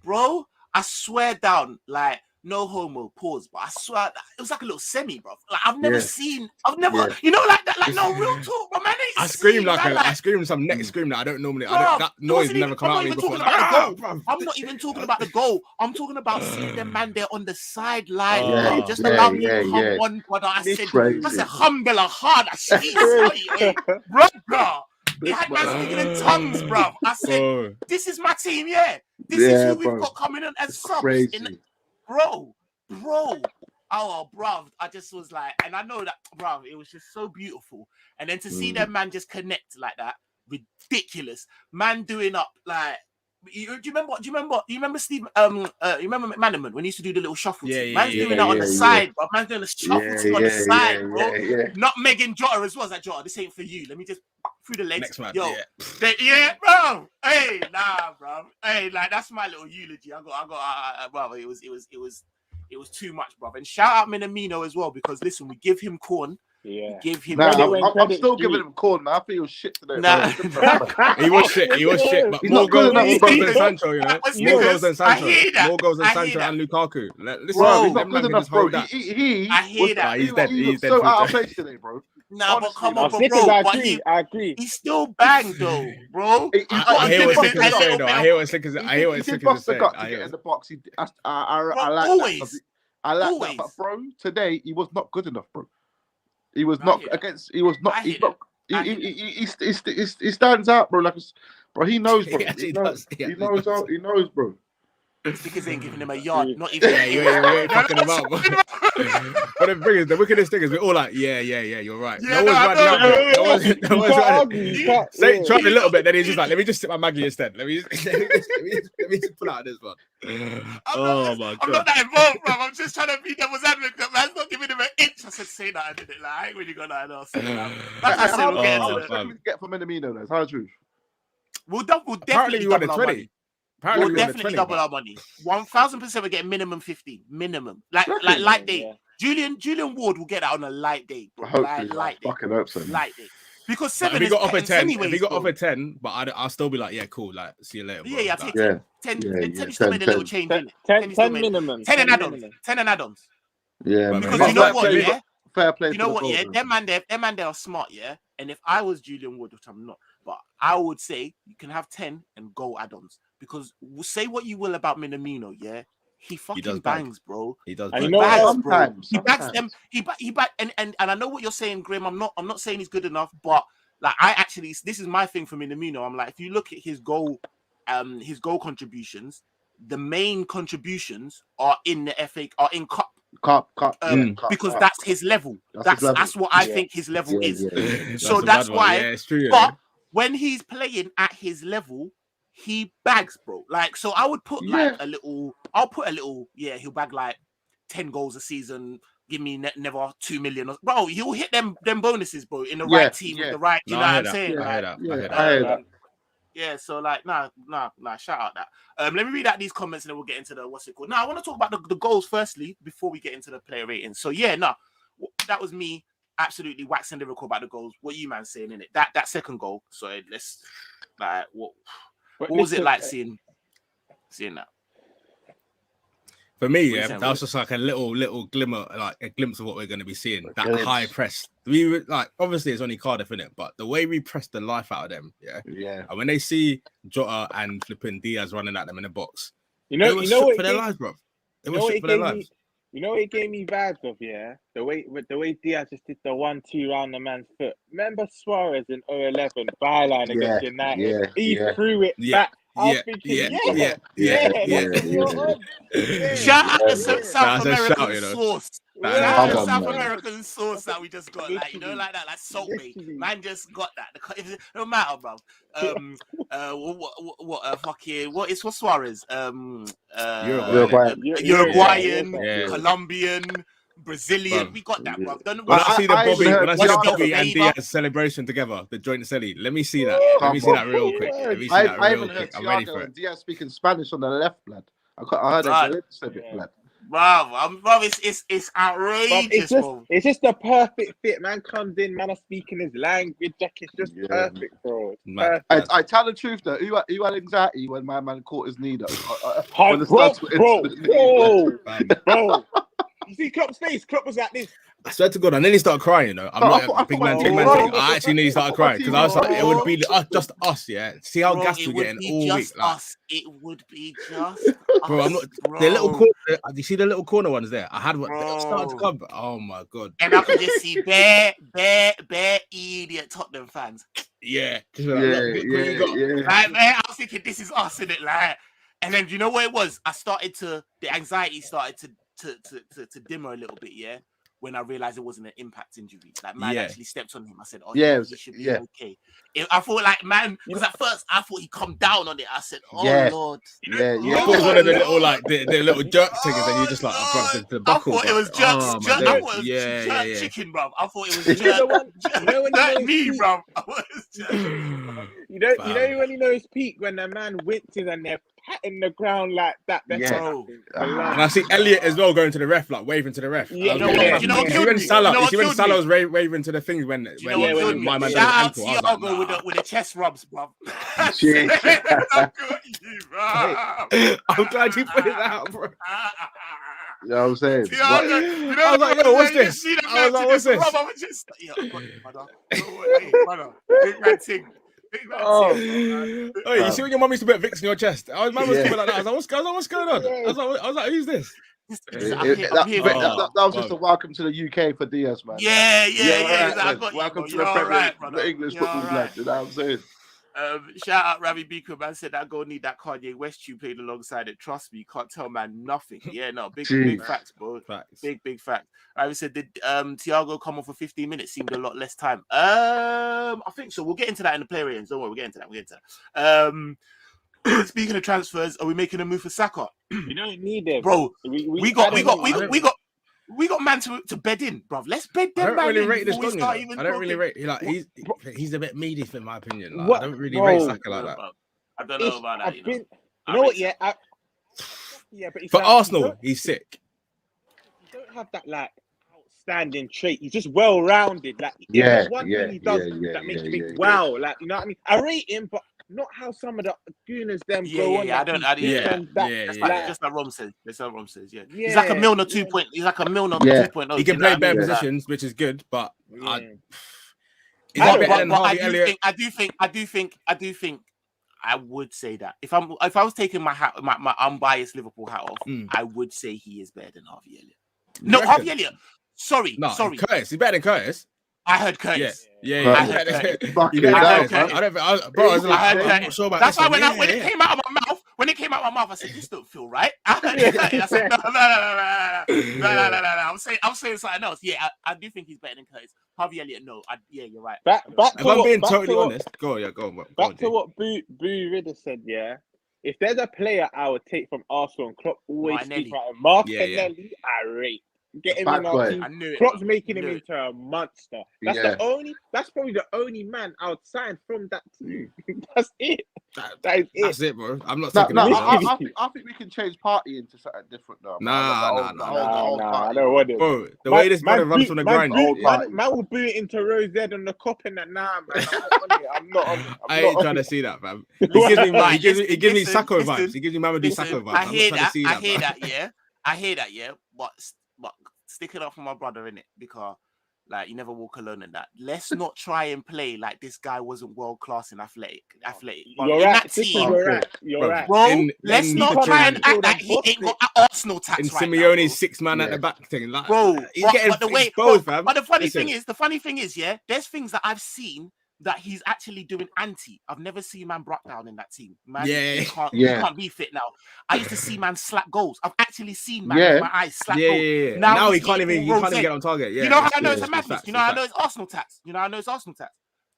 bro, I swear down, like, no homo, pause, but I swear, it was like a little semi, bro. Like, I've never, you know, like that, like, no, real talk, bro, man. I screamed some next scream that I don't normally, that noise never come out of me before. I'm not even talking about the goal. I'm talking about seeing them man there on the sideline. Just allow me to come on, brother. I said, humble hard. Bro. It had man speaking in tongues, bro. I said, this is my team, yeah. This is who we've got coming in as subs. Bro. Oh, bro. I just was like, and I know that, bro, it was just so beautiful. And then to see that man just connect like that, ridiculous. Man doing up like, you remember Steve? You remember McManaman when he used to do the little shuffle? Man's doing that on the side, bro. Man's doing the shuffle on the side, bro. Not Megan Jota as well. As like, Jota, this ain't for you. Let me just through the legs. Next man, bro. Hey, nah, bro. Hey, like that's my little eulogy. I got, brother. It was too much, brother. And shout out Minamino as well because listen, we give him corn. Yeah. Give him. I'm still giving him corn, man. I feel he was shit today. He was shit. But more goals than Sancho, you know. More goals than Sancho and Lukaku. Bro, he's not good enough, bro. I hear that. He's dead. He's so out of place today, bro. Nah, but come on, bro. I agree. He's still banged though, bro. I hear what Slickers is saying, though. I hear what Slickers is saying. He did bust the gut to get in the box. I like that. I like that. But, bro, today he was not good enough, bro. He was not against. He was not. He's not. He stands out, bro. Like, bro, he knows, bro. He knows, bro. Stickers ain't giving him a yard. Not even. You ain't fucking him out, bro. But the wickedest thing is we're all like, yeah, you're right. No one's right. No one's right. Say try a little bit, then he's just like, let me just sip my Maggie instead. Let me just pull out this one. I'm not that involved, bro. I'm just trying to be devil's advocate. Man's not giving him an inch. I said, say that I did it. Like, I ain't really got nothing else. How much we get from Minamino? That's how true. We'll definitely double our money. We'll definitely double our money. 1,000% we get minimum 15. Minimum. Like light day. Yeah. Julian Ward will get that on a light day, bro. Light day. Fucking hope so. Light day. Because 7 if he got off at 10, anyways, if he got off at 10, but I'll still be like, yeah, cool. Like, see you later. Bro. Yeah, I'll take 10. 10 still made a little change in it. 10 minimum. 10 and add-ons. 10 and add-ons. Yeah, because you know what, yeah? Fair play. You know what, yeah? Them man there are smart, yeah? And if I was Julian Ward, which I'm not, but I would say you can have 10 and go add-ons. Because say what you will about Minamino, yeah? He fucking bangs, bro. He does. He bags, bro. He bags them. He back and I know what you're saying, Grim. I'm not saying he's good enough, but like this is my thing for Minamino. I'm like, if you look at his goal contributions, the main contributions are in the FA, are in cup. Because that's his level. That's what I think his level is. Yeah. So that's why. Yeah, it's true, but when he's playing at his level, he bags, bro. Like, so I would put he'll bag like 10 goals a season. Give me never 2 million. Bro, he'll hit them bonuses, bro, in the right team with the right, you know what I'm saying? I hear that. Yeah, so like, nah, shout out that. Let me read out these comments and then we'll get into the what's it called. Now, I want to talk about the goals firstly before we get into the player ratings. So yeah, that was me absolutely waxing lyrical about the goals. What you man saying in it? That second goal. So let's what was it like seeing that? For me, yeah, that was just like a little glimmer, like a glimpse of what we're going to be seeing. That high press. We were like, obviously, it's only Cardiff in it, but the way we pressed the life out of them, yeah. And when they see Jota and flipping Diaz running at them in the box, you know what for their lives, bro. It was for their lives. You know what it gave me vibes of, yeah? The way Diaz just did the 1-2 round the man's foot. Remember Suarez in 2011 byline against United? He threw it back. Shout out to South American sauce. Shout out to South American sauce that we just got, like, you know, like that, like Salt Bay. Man just got that. It don't matter, bro. What is for Suarez? Uruguayan, Colombian, Brazilian. We got that, bro. When I see the Bobby and Diaz celebration together, the joint celly, let me see that. Let me see that real quick. I haven't heard Thiago and Diaz speaking Spanish on the left, blood. I heard it a bit, blood. Bro, it's outrageous. It's just the perfect fit. Man comes in, man are speaking his language. It's just perfect, bro. I tell the truth though. Who had anxiety when my man caught his knee though? Bro. You see Klopp's face? Klopp was like this. I swear to God, I nearly started crying, you know. I'm not a big man thing. I actually nearly started crying because I was like, it would be just us, yeah. See how gassed we're getting all week. Like, it would be just bro, I'm not. The little corner, you see the little corner ones there? I had one started to come. Oh my God. And I could just see bare idiot Tottenham fans. Yeah. Like, man, I was thinking, this is us, innit? Like, and then, you know what it was? The anxiety started to dimmer a little bit, yeah. When I realized it wasn't an impact injury, like man actually stepped on him. I said, "Oh, he should be okay." I thought, like, man, because at first I thought he come down on it. I said, "Oh Lord, I thought it was one of the little like the little jerk things, and you just like, the buckle. I thought it was jerk. I thought it was jerk chicken, bro. I thought it was jerk knee, bro. You know when you know his peak when the man winces and they're patting the ground like that. And I see Elliott as well going to the ref, like waving to the ref. You know what killed me? When Salah was waving to the things when my man shout out Thiago with the chest rubs, bro. I'm glad you put it out, bro. You know what I'm saying? I was like, yo, what's this? I was like, what's this? Big man thing. Oh, you see when your mum used to put Vicks in your chest? I was coming like that. I was like, what's going on? I was like, who's this? That was just a welcome to the UK for Diaz, man. Yeah. Welcome to the English football blood. You know what I'm saying? Shout out Ravi Biko, man. Said that goal need that Kanye West tune played alongside it. Trust me, you can't tell man nothing. Yeah, no, big facts, bro. Big fact. Ravi said, did Thiago come on for 15 minutes? Seemed a lot less time. I think so. We'll get into that in the player ratings. Don't worry, we'll get into that. Speaking of transfers, are we making a move for Saka? You don't need it, bro. We got man to bed in, bro. Let's bed them man in before we start even I don't really rate. Like he's a bit meaty, in my opinion. Like, I don't really rate Saka like that. I don't know about that. You know what? But for Arsenal, he's sick. You don't have that like outstanding trait. He's just well-rounded. Like one thing he does that makes me think, wow. Like, you know what I mean? I rate him, but not how some of the gooners them go on. Just like Rom says. He's like a Milner 2.0. He's like a Milner 2.0. He can play better positions, which is good, but I do think I would say that if I was taking my unbiased Liverpool hat off, I would say he is better than Harvey Elliott. No, Harvey Elliott. Sorry. Curtis. He's better than Curtis. I heard Curtis. Yeah. I heard Curtis. I'm sure about that's why when it came out of my mouth, I said, "This don't feel right." I said, "No." I'm saying something else. Yeah, I do think he's better than Curtis. Harvey Elliott, no. You're right. If I'm being totally honest, go on. Back to what Boo Ridder said. Yeah, if there's a player I would take from Arsenal, and Klopp always speaks about Martinelli, I rate. Get him in our team. Klopp's making him into a monster. That's probably the only man I would sign from that team. That's it. That's it, bro. I'm not taking I think we can change party into something different though. Nah. I don't want it. Bro, the way this man runs from the grind. Man will boot it into Rose Ed on the cop and that. Nah, man. I ain't trying to see that, fam. He gives me Sacco vibes. He gives me Mamadou Sacco vibes. I hear that, yeah. I hear that, yeah, but stick it up for my brother, innit? Because like you never walk alone in that. Let's not try and play like this guy wasn't world class in athletic. You're in right. that team, You're right. bro. Let's not try and act like he ain't got Arsenal tax in right Simeone's now, 6-man at the back thing, like, bro. he's getting exposed, fam. But the funny thing is, yeah, there's things that I've seen that he's actually doing anti. I've never seen man brought down in that team. Man, he can't be fit now. I used to see man slap goals. I've actually seen man with my eyes slap goals. Yeah. Now he can't even get on target. Yeah. You know how I know it's a madness? You know how I know it's Arsenal tax?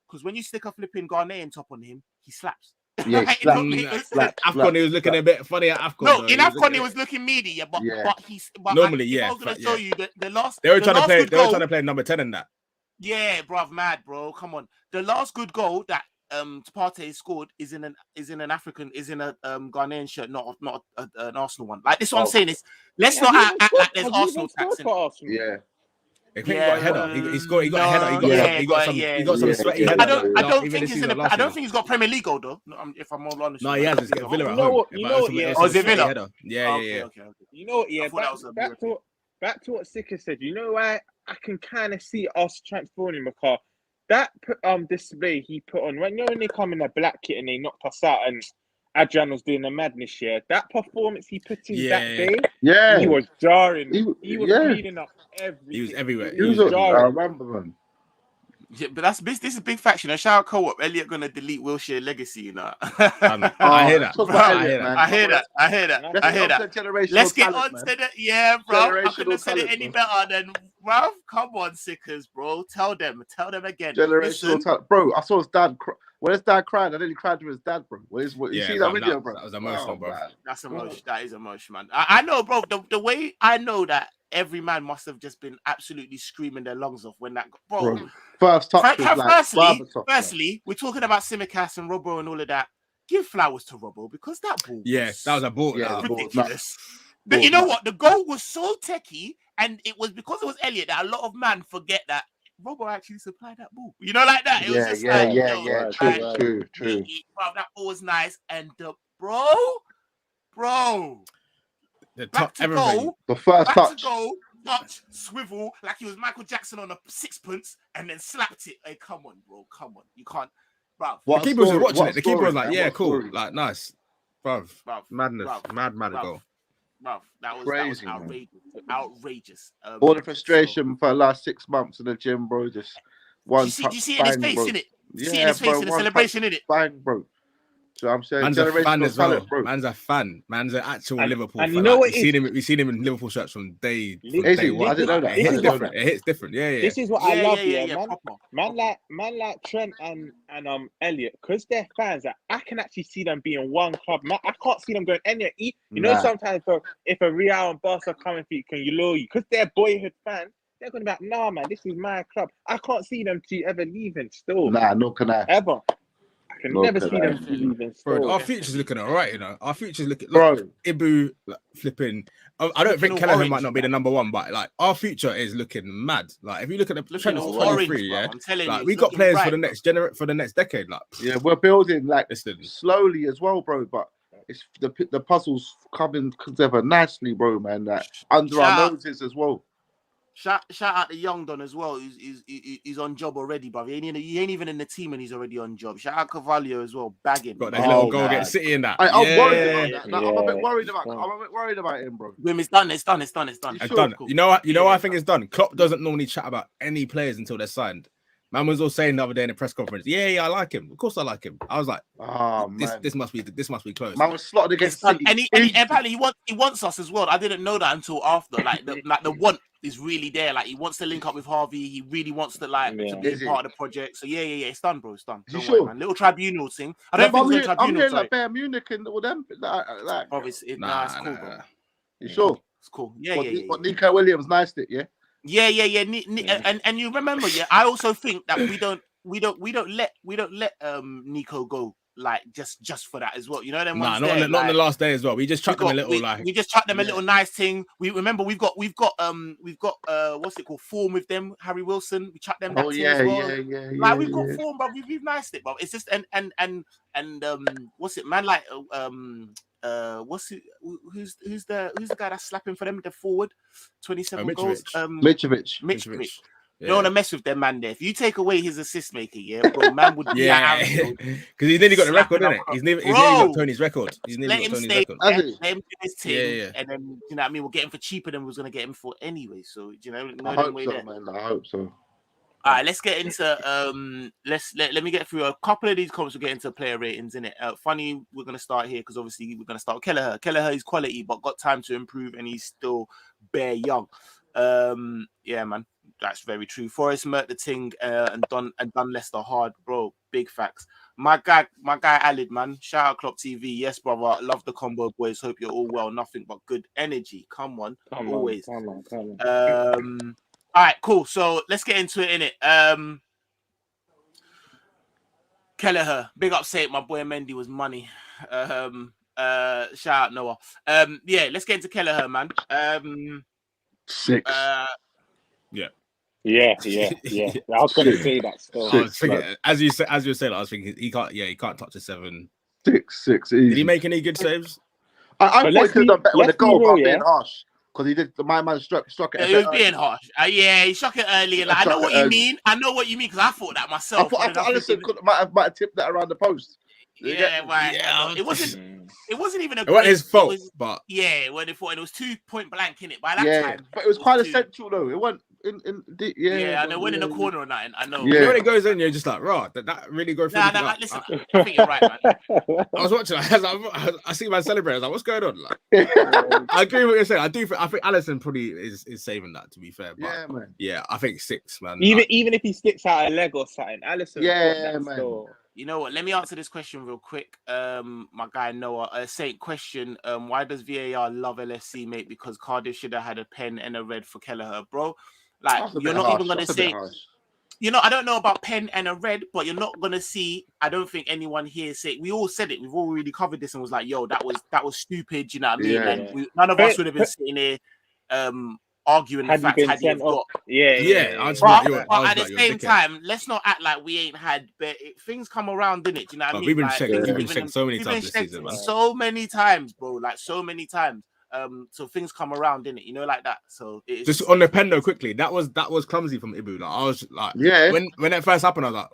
Because when you stick a flipping Ghanaian top on him, he slaps. Yeah, AFCON, he was looking a bit funny at AFCON. No, in AFCON he was looking meaty, but normally, I was gonna show you the last. They were trying to play number 10 in that. Yeah, bruv, mad, bro. Come on. The last good goal that Partey scored is in a Ghanaian shirt, not an Arsenal one. Like this, what I'm saying is, let's not act like there's Arsenal tax in it. Yeah. He got a header. He got a header. He got some sweaty header. I don't think he's got Premier League goal though. If I'm all honest. No, he has. He's got Villa at home. Oh, is it Villa? Yeah. Okay. You know what? Yeah. Back to what Sika said. You know why I can kind of see us transforming because that display he put on when they come in a black kit and they knocked us out and Adrian was doing the madness here. That performance he put in that day, he was jarring. He was leading up everything. He was everywhere. He was jarring. I remember, man. Yeah, but this is a big fact, you know. Shout out Co-op. Elliott gonna delete Wilshere legacy, you know. I hear that. I hear that. Let's get on to the bro. I couldn't have said it any better than bro. Come on, Sickers, bro. Tell them again. Generational talent, bro. I saw his dad. When his dad cried, I nearly cried with his dad, bro. You see that video, bro? That was emotional, bro. That's emotional. That is emotional, man. I know, bro. The way I know that every man must have just been absolutely screaming their lungs off when that bro. First touch. Firstly, we're talking about Tsimikas and Robbo and all of that. Give flowers to Robbo because that ball. Yeah, that was a ball. Yeah, ridiculous. But you know what? The goal was so techie, and it was because it was Elliott that a lot of men forget that Robbo actually supplied that ball. You know, like that. It was just true. That ball was nice, and the bro. The first touch. Touch, swivel, like he was Michael Jackson on a sixpence, and then slapped it. Hey, come on, bro. Come on. You can't, bro. The keeper was watching it. The keeper was like, yeah, cool. Like, nice. Bruv. Madness. Mad goal. Bro, that was crazy, outrageous. All the frustration for the last 6 months in the gym, bro. Just one touch. Did you see it in his face, innit? You see it in his face in the celebration, innit? Bang, bro. So I'm saying, man's a fan as well. Bro. Man's a fan. Man's an actual Liverpool and fan. You know what? We've seen him in Liverpool shirts from day one. I didn't know that. It hits different. Yeah. This is what I love. Man like Trent and Elliott, because they're fans. I can actually see them being one club. Man, I can't see them going anywhere. You know, sometimes if a Real and Barca coming for you, can you lure you? Because they're boyhood fans. They're going to be like, nah, man, this is my club. I can't see them ever leaving still. Nah, no can I. Ever. I can never see them leaving. Bro, our future's looking all right, you know. Our future's looking... Ibu, flipping... I don't think Kelleher might not be the number one, but, like, our future is looking mad. Like, if you look at the Trent 23, yeah? I'm telling you, we got players for the next decade, like... Yeah, we're building, like, slowly as well, bro, but... It's the puzzles coming together nicely, bro, man. Like, under our noses as well. Shout out to Young Don as well. He's on job already, bro. He ain't even in the team and he's already on job. Shout out Cavallo as well, bagging. Got that little goal against City in that. I'm worried about that. I'm a bit worried about him, bro. It's done. It's done. Cool. You know what? I think it's done. Klopp doesn't normally chat about any players until they're signed. Man was all saying the other day in the press conference, yeah, I like him. Of course I like him. I was like, this must be close. Man was slotted against City. And apparently he wants us as well. I didn't know that until after. Like the want is really there. Like he wants to link up with Harvey. He really wants to be part of the project. So yeah, it's done, bro. It's done. You sure? Man. Little tribunal thing. I don't think it's a tribunal. I'm hearing like Bayern Munich and all them. Like, it's cool, bro. You sure? It's cool. Yeah. But Nico Williams niced it, yeah. Yeah. And you remember, I also think that we don't let Nico go like just for that as well. You know them ones not on the last day as well. We just chucked them a little we just chucked them a little nice thing. We remember we've got what's it called, form with them, Harry Wilson. We chucked them that as well. Like we've got form, but we've niced it, but it's just and what's it, man, like who's the guy that's slapping for them? The forward, 27 goals. Mitrovic. You don't want to mess with them, man. There, if you take away his assist making, bro, man would be because he's nearly got the record, isn't it? He's nearly got Tony's record. Let him stay. Let him do his thing, and then you know what I mean. We'll get him for cheaper than we was gonna get him for anyway. So you know, I hope so, man. I hope so. All right, let's get into let me get through a couple of these comments. We'll get into player ratings, innit? Funny, we're gonna start here because obviously we're gonna start with Kelleher. Kelleher is quality, but got time to improve, and he's still bare young. Yeah, man. That's very true. Forrest murked the ting and done Leicester hard, bro. Big facts. My guy Alid, man. Shout out Klopp TV. Yes, brother. Love the combo, boys. Hope you're all well. Nothing but good energy. Come on. Always. Come on. All right, cool. So let's get into it, innit? Kelleher, big up, say it. My boy Mendy was money. Shout out Noah. Yeah, let's get into Kelleher, man. 6. Yeah. I was going to say that still. I was thinking, as you said, I was thinking he can't touch a 7. 6. Easy. Did he make any good saves? I thought he could have done better with the goal, but being harsh. Because he did, my man struck it. He was being harsh. Yeah, he struck it early. Like, I know what you mean. Because I thought that myself. I thought Alisson might have tipped that around the post. Yeah, right. Yeah, it wasn't even a. It wasn't his fault, but when they thought it was 2 point blank in it by that time. But it was quite essential though. It went in and they went in the corner or nothing. I know. Yeah. You know when it goes in, you're just like, right, that really go through. Listen, I think you're right, man. I was watching. I see man celebrate. I was like, what's going on? Like, I agree with what you're saying. I think Alisson probably is saving that. To be fair, but yeah, man. Yeah, I think 6, man. Even if he sticks out a leg or something, Alisson. Yeah, man. Still. You know what? Let me answer this question real quick. My guy Noah, Saint question. Why does VAR love LFC, mate? Because Cardiff should have had a pen and a red for Kelleher, bro. Like, you're not even gonna say. You know, I don't know about pen and a red, but you're not gonna see. I don't think anyone here say. We all said it. We've all really covered this and was like, "Yo, that was stupid." You know what I mean? Yeah. And none of us would have been sitting here, arguing the fact had you got. But at the same time, let's not act like we ain't had. But things come around, didn't it? Do you know what I mean? We've been checked so many times this season, man. So many times, bro. Like so many times. So things come around, didn't it? You know, like that. So it's just on the pen though, quickly. That was clumsy from Ibu. Like I was like, when that first happened, I was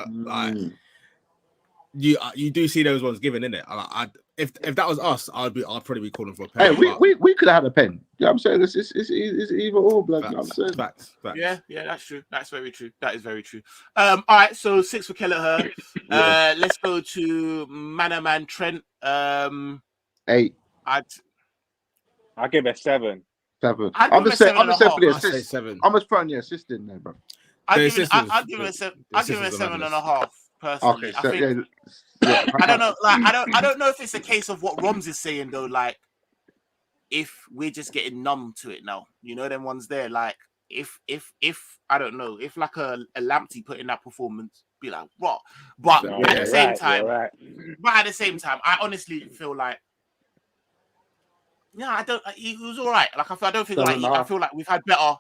like, you do see those ones given, innit? If that was us, I'd probably be calling for a pen. Hey, we could have had a pen. You know what I'm saying? It's either or, blood. You know what I'm saying? Facts. Yeah, that's true. That's very true. That is very true. All right, so 6 for Kelleher. Let's go to Man Trent. 8. I'll give it 7. 7. I'm just saying for the assist. 7. I'm just throwing the assist in there, bro. I'll give it 7.5. Personally, okay, I don't know. Like, I don't know if it's a case of what Roms is saying though. Like, if we're just getting numb to it now, you know, them ones there. Like, if I don't know, if like a Lamptey put in that performance, be like, what? But at the same time, I honestly feel like. Yeah, it was all right. Like I don't think I feel like we've had better.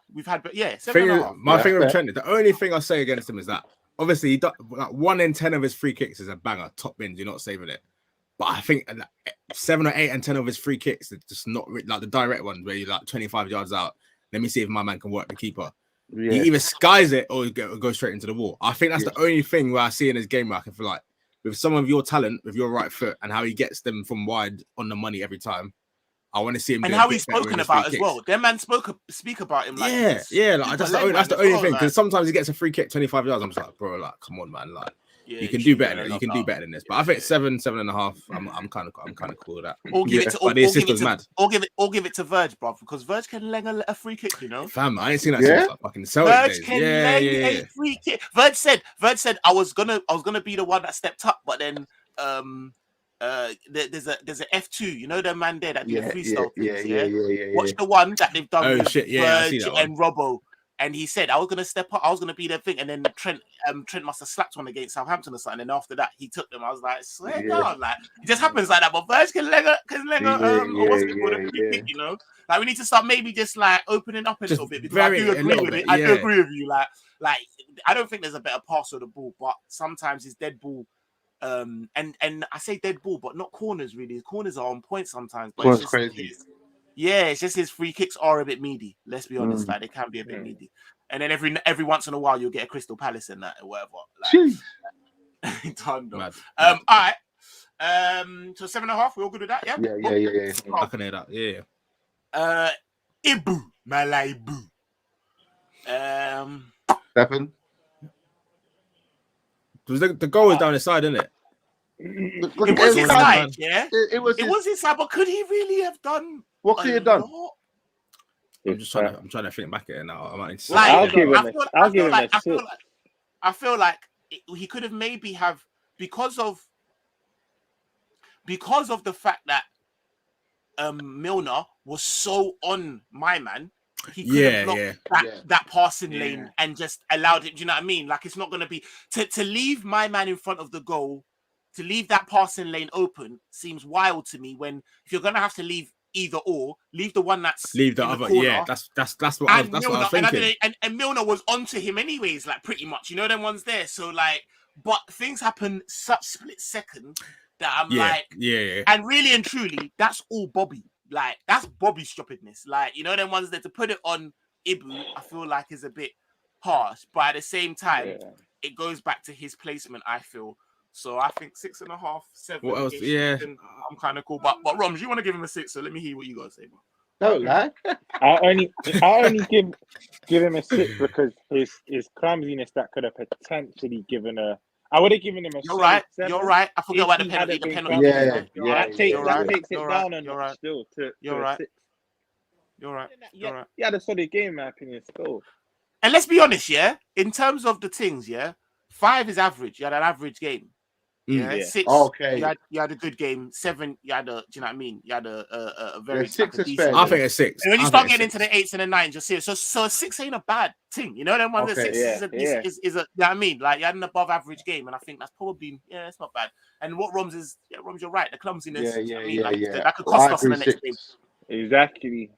Yeah, 7.5. My thing with Trent, the only thing I say against him is that obviously like 1 in 10 of his free kicks is a banger, top bins. You're not saving it. But I think 7 or 8 and 10 of his free kicks are just not like the direct ones where you're like 25 yards out. Let me see if my man can work the keeper. Yeah. He either skies it or go straight into the wall. I think that's the only thing where I see in his game where I can feel like with some of your talent, with your right foot and how he gets them from wide on the money every time. I want to see him, and how he's spoken about as well. Their man speak about him like that's the only thing. Because sometimes he gets a free kick 25 yards. I'm just like, bro, like, come on, man, like you can do better. You can do better than this. But I think 7.5. I'm kind of cool with that. Or give it to, the assist was mad. Or give it to Verge, bro, because Verge can leg a free kick. You know, fam, I ain't seen that since like fucking Celtic days. Can leg a free kick. Verge said I was gonna be the one that stepped up, but then there's a F2, you know, the man there that do the freestyle things. Watch the one that they've done with Verge and Robbo, and he said I was gonna step up, I was gonna be the thing, and then Trent must have slapped one against Southampton or something, and after that he took them. I was like, swear down, like it just happens like that. But Verge can leg what's it called, a free kick, you know. Like we need to start maybe just like opening up a little bit, because I do agree with it. I do agree with you. Like I don't think there's a better pass of the ball, but sometimes his dead ball And I say dead ball, but not corners really. Corners are on point sometimes, but Corner's crazy. It's just his free kicks are a bit meaty. Let's be honest, like they can be a bit meaty. And then every once in a while you'll get a Crystal Palace in that or whatever. Like, all right. So 7.5. We're all good with that, yeah? Yeah. I can hear that. Yeah. Ibu, Malaibu. 7. The goal was down his side, isn't it? It was his side, yeah. It was his side, but could he really have done? What could he have done? I'm trying to think back at it now. I'll give him a 6. I feel like he could have maybe have because of the fact that Milner was so on my man. He could have blocked that passing lane and just allowed it. Do you know what I mean? Like it's not going to be to leave my man in front of the goal, to leave that passing lane open seems wild to me. When if you're going to have to leave either or, leave the one that's leave the other. Yeah, that's what I was thinking. And Milner was onto him anyways, like pretty much. You know them ones there. So like, but things happen such split second that I'm and really and truly, that's all Bobby. Like that's Bobby's stupidness. Like you know them ones there to put it on Ibu, I feel like is a bit harsh, but at the same time, it goes back to his placement. I feel so. I think 6.5, 7. What else? Yeah, I'm kind of cool. But Roms, you want to give him a 6? So let me hear what you got to say, bro. Don't lie. I only give him a 6 because his clumsiness that could have potentially given a. I would have given him a. You're right. 7. You're right. I forgot about the penalty. That takes it down a notch still. You're right. 6. You're right. He had a solid game, in my opinion. Still. And let's be honest, in terms of the things, 5 is average. You had an average game. 6. Okay. You had a good game. 7. You had a. Do you know what I mean? You had a very. 6 is decent. I think a 6. And when you start getting into the 8s and the 9s, you'll see it. So a 6 ain't a bad thing. You know them ones. Okay, 6 is a. You know what I mean? Like you had an above average game, and I think that's probably it's not bad. And what Roms is, Roms, you're right. The clumsiness. That could cost us in the next game. Exactly.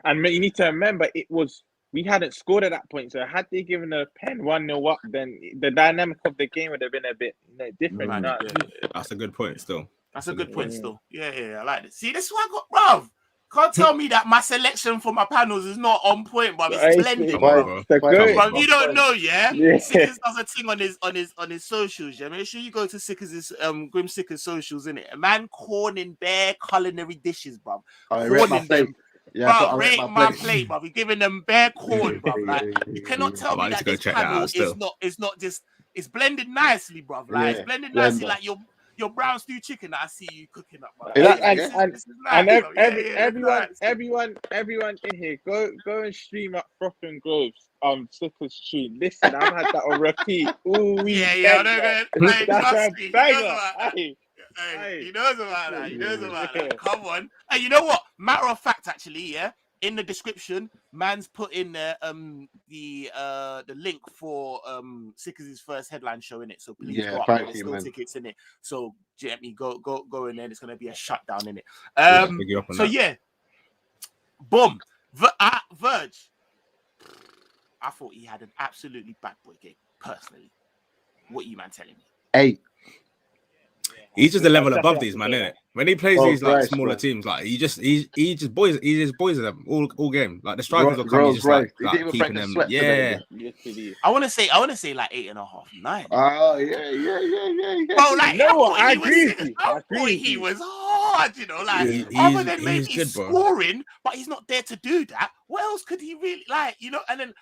And you need to remember, we hadn't scored at that point. So had they given a pen 1-0 up, then the dynamic of the game would have been a bit different. That's a good point still. That's a good point still. Yeah, I like it. See, this is what I got, bruv. Can't tell me that my selection for my panels is not on point, but it's blending, bro. You don't know, Sickers does a thing on his socials, Make sure you go to Sickers' Grim Sickers socials, innit? A man corning bare culinary dishes, bruv. Corning them. Yeah, rate my plate, bro. We're giving them bare corn, bro. Like you cannot tell me that this panel is not just it's blended nicely, bro. Like it's blended nicely, like your brown stew chicken that I see you cooking up, bro. Everyone in here, go and stream up Froth and Groves Sickers stream. Listen, I've had that on repeat. Ooh, that's a banger. Hey, he knows about that. Come on. Hey, you know what? Matter of fact, actually, in the description, man's put in there the link for Sickers' first headline show in it. So please go up there. There's still tickets in it. So gently go in there. There's gonna be a shutdown in it. Boom. Verge. I thought he had an absolutely bad boy game, personally. What you man telling me? 8. He's just a level above these, man, isn't it? When he plays these like smaller teams, like he just boys them all game. Like the strikers will come, he's just like keeping them. Yeah. I want to say like 8.5, 9. Oh yeah. Bro, like I agree. He was hard, like other than maybe scoring, but he's not there to do that. What else could he really like, And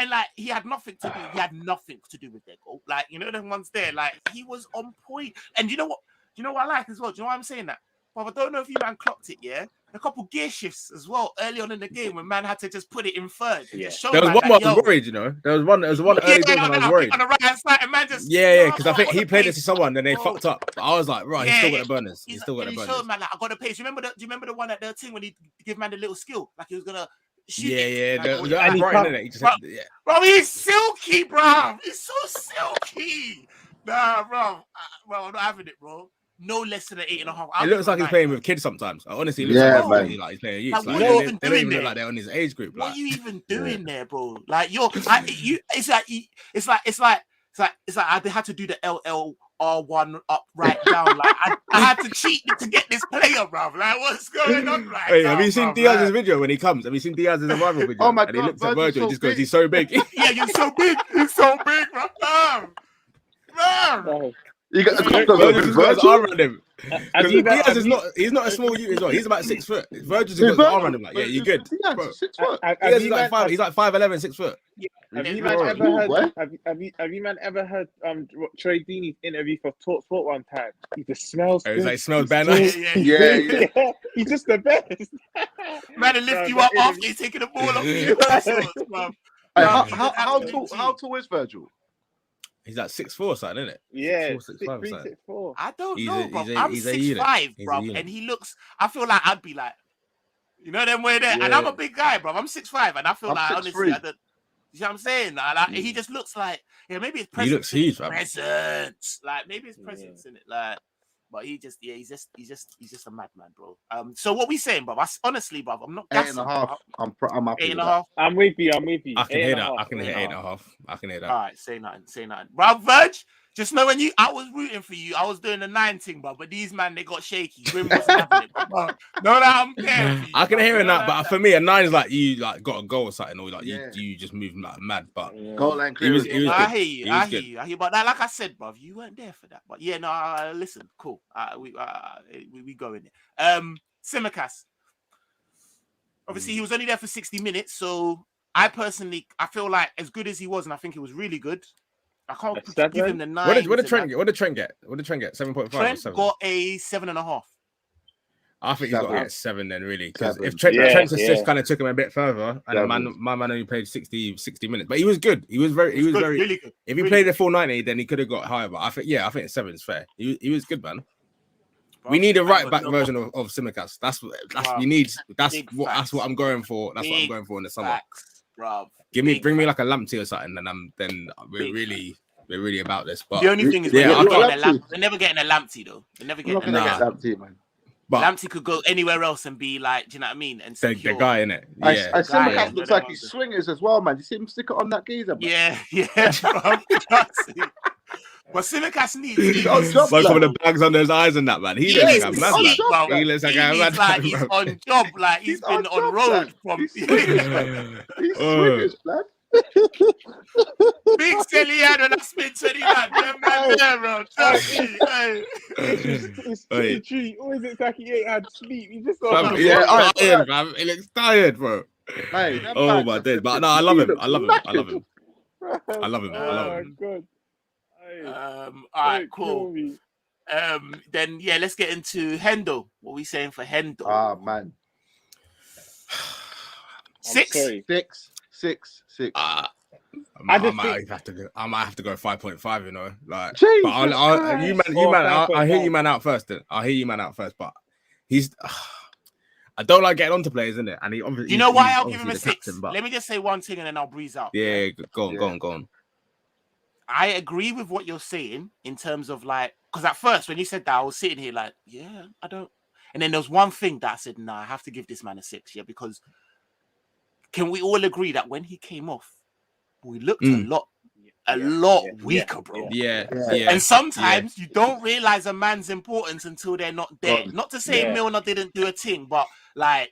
like he had nothing to do. He had nothing to do with their goal. Like the ones there. Like he was on point. And you know what? You know what I like as well? Do you know why I'm saying that? Well, I don't know if you man clocked it. A couple gear shifts as well early on in the game when man had to just put it in third. There was one where I was worried. There was one early game when I was worried. On the right hand side, and man just because I think he played it to someone, then they fucked up. But I was like, right, he's still got the burners. He's still got the burners. He showed man like I got the pace. Do you remember the one at the thing when he give man the little skill, like he was gonna. Bro, he's silky, bro. He's so silky. Nah, bro. I'm not having it, bro. No less than an 8.5. It looks like he's playing with kids sometimes. Honestly, it looks like he's playing youth. Like, what are you even they doing don't even there? look like they're on his age group. What are you even doing there, bro? Like it's like they had to do the LLR1 up write down. Like I had to cheat to get this player, bro. Like what's going on right Hey, now? have you seen Diaz's video when he comes? Have you seen Diaz's arrival video? Oh my And he God, looks at Virgil's Virgil and so just goes, big. "He's so big." Yeah, you're so big. He's so big, bro. No. You got the Virgil just got his arm around him. Have Because you Diaz is not—he's not a small youth as well. He's about 6 foot. Virgil just got his arm around him like, "Yeah, you good, bro." 6 foot. Diaz is like 5. He's like 5'11", 6 foot. Have you man ever heard? Have you man ever heard Troy Deeney's interview for Talk Sport one time? He just smells. He's like smells bad. Yeah. He's just the best. Man, to lift you up after he's taking the ball off you. How tall is Virgil? He's like 6'4", something, isn't it? Yeah, 6'5", 6'4". I don't know, bro. I'm he's a 6'5", bro, and he looks. I feel like I'd be like, you know, them way there, and I'm a big guy, bro. I'm 6'5", and I feel like honestly, I don't. You know what I'm saying? Like, he just looks like, maybe his presence. He looks huge, man. Presence, like maybe his presence in it, like. But he's just a madman, bro. So what we saying, bro? Honestly, bro, I'm not. 8.5. I'm happy. 8.5. I'm with you. I can hear that. I can hear 8.5. I can hear that. All right, say nothing. Bro, Virg, just know I was rooting for you. I was doing the 9 thing, bro. But these man, they got shaky. Grim wasn't having it, bro. No, I'm caring for you. I can hear it now, but for me, a 9 is like you like got a goal or something, or like you just move like mad. But goal line he was I hear you. But like I said, bro, you weren't there for that. But yeah, no, listen, cool. We go in there. Tsimikas. Obviously, he was only there for 60 minutes, so I feel like as good as he was, and I think he was really good. I can't give him the 9. What did Trent get? What did Trent get? 7.5. Trent got a 7.5. I think he's got to get 7 then, really. Because if Trent's assist kind of took him a bit further, and my man only played 60 minutes, but he was good. He was very really good. If he played the full 90, then he could have got higher. But I think 7 is fair. He was good, man. Bro, we need a right back version of Tsimikas. That's you need. That's what I'm going for. That's what I'm going for in the summer. Bro, bring me like a Lamptey or something, and we're really about this. But the only thing is, they're never getting a Lamptey though. They're never getting a Lamptey, man. But Lamptey could go anywhere else and be like, do you know what I mean? And the guy in it. Yeah, Tsimikas looks like he's swingers as well, man. You see him stick it on that geezer, man. Yeah, bro. But Tsimikas needs. He's like some of the bags under his eyes and that, man. He looks like a madman. He looks like a madman. He's on job, like he's been on road from. He's swingers, lad. Big silly head when I spent 20 man there, bro. Trust me. It's true. Always looks like he ain't had sleep. He just tired, man. He looks tired, bro. Hey, oh my days. But no, I love him. I love him. Good. All right, cool. Then let's get into Hendo. What are we saying for Hendo? Ah, man. 6. I might have to go 5.5. You know, like. I'll hear you man out first. But he's. I don't like getting onto players, isn't it? And he obviously. You know why I'll give him a 6? Let me just say one thing and then I'll breeze out. Yeah, go on. I agree with what you're saying in terms of like, because at first when you said that, I was sitting here like, I don't. And then there was one thing that I said, I have to give this man a 6, because can we all agree that when he came off, we looked a lot weaker, bro. Yeah. And sometimes you don't realize a man's importance until they're not there. Not to say Milner didn't do a thing, but like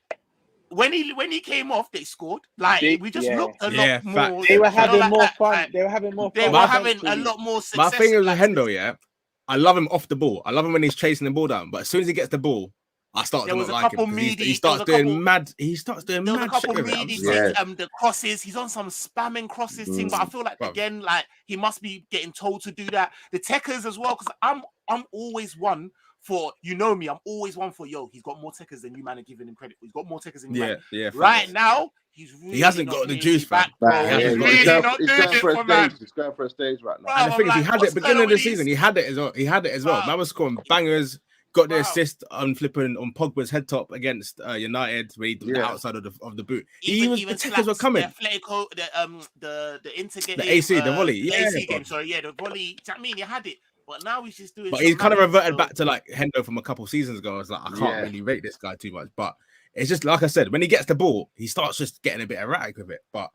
when he came off, they scored. Like we just looked a lot more. They were having more fun. They were having more fun. They were having a lot more success. My thing is with Hendo, I love him off the ball. I love him when he's chasing the ball down. But as soon as he gets the ball, I start to not like him. He starts doing mad. He starts doing mad. There was a couple meaty things. The crosses. He's on some spamming crosses thing. But I feel like again, like he must be getting told to do that. The techers as well, because I'm always one for, you know me, I'm always one for, he's got more techers than you man are giving him credit for. He's got more techers than you man. Yeah. Right now, he hasn't got the juice back. He's going for a stage right now. And the thing is, he had it beginning of the season. He had it as well. Man was scoring bangers. Got the assist on flipping on Pogba's head top against United, where he did the outside of the boot. Even the techers were coming. The intergame, the AC, the volley, the AC game. Sorry, the volley. I mean, he had it, but now he's just doing. But he's kind of reverted back to like Hendo from a couple seasons ago. I was like, I can't really rate this guy too much, but it's just like I said, when he gets the ball, he starts just getting a bit erratic with it. But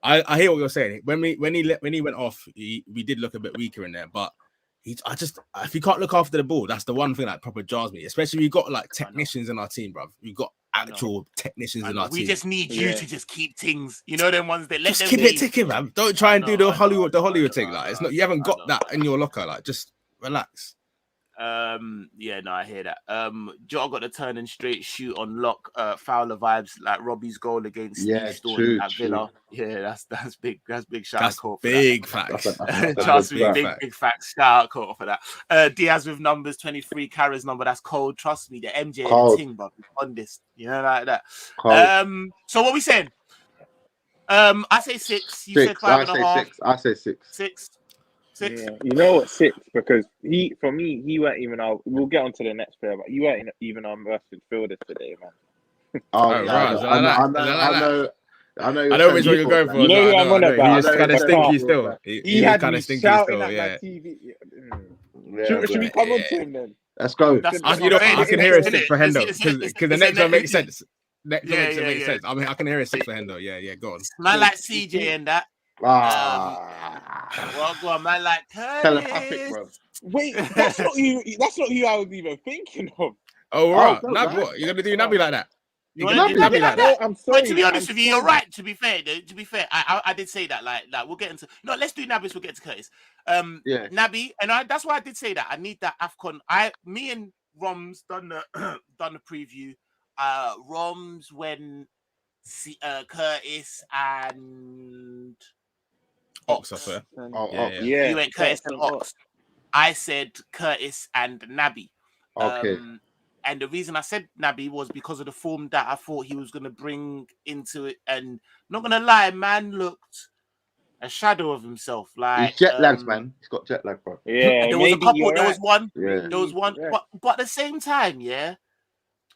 I hear what you're saying. When he went off, we did look a bit weaker in there, but. if you can't look after the ball, that's the one thing that proper jars me. Especially we got like technicians in our team, bro. We've got actual technicians in our team. We just need you to just keep things. You know them ones that let them keep it ticking, man. Don't try and do the Hollywood thing. Like it's not. You haven't got that in your locker. Like just relax. I hear that. Jota got the turn and straight shoot on lock, Fowler vibes like Robbie's goal against Steve Storm at Villa. Yeah, that's big. That's big shout out for big facts. Trust me, big facts. Shout out for that. Diaz with numbers 23, Carra's number. That's cold. Trust me, the MJ and the thing, but on this, you know, like that. Cold. So what we saying? I say 6. You said 5.5. I say 6. 6. Yeah, you know what, 6, because he weren't even our. We'll get on to the next player, but he weren't even our most midfielder today, man. I know which one you're going for. You know who I'm on about. He's kind of stinky still. He had kind of stinky still. Yeah. Should we come on to him then? Let's go. I can hear a 6 for Hendo because the next one makes sense. Next one makes sense. I mean, I can hear a 6 for Hendo. Yeah, go on. Man, like CJ and that. Well, go on, man, like telepathic, bro. Wait, that's not you. That's not who I was even thinking of. Oh, right. Nabi, what? You're gonna do Nabi like that? You're gonna do Nabi like that? I'm sorry. But to be honest with you, you're right. To be fair, I did say that. Like we'll get into. No, let's do Nabi. We'll get to Curtis. Nabi, and that's why I did say that. I need that AFCON. Me and Roms done the preview. Roms when Curtis and Ox. Yeah. You went Curtis and Ox. I said Curtis and Nabi. Okay. And the reason I said Nabi was because of the form that I thought he was going to bring into it. And I'm not going to lie, man looked a shadow of himself. Like he's jet lagged, man. He's got jet lag, bro. Yeah, there was a couple. There was one. Yeah. There was one. Yeah. But at the same time,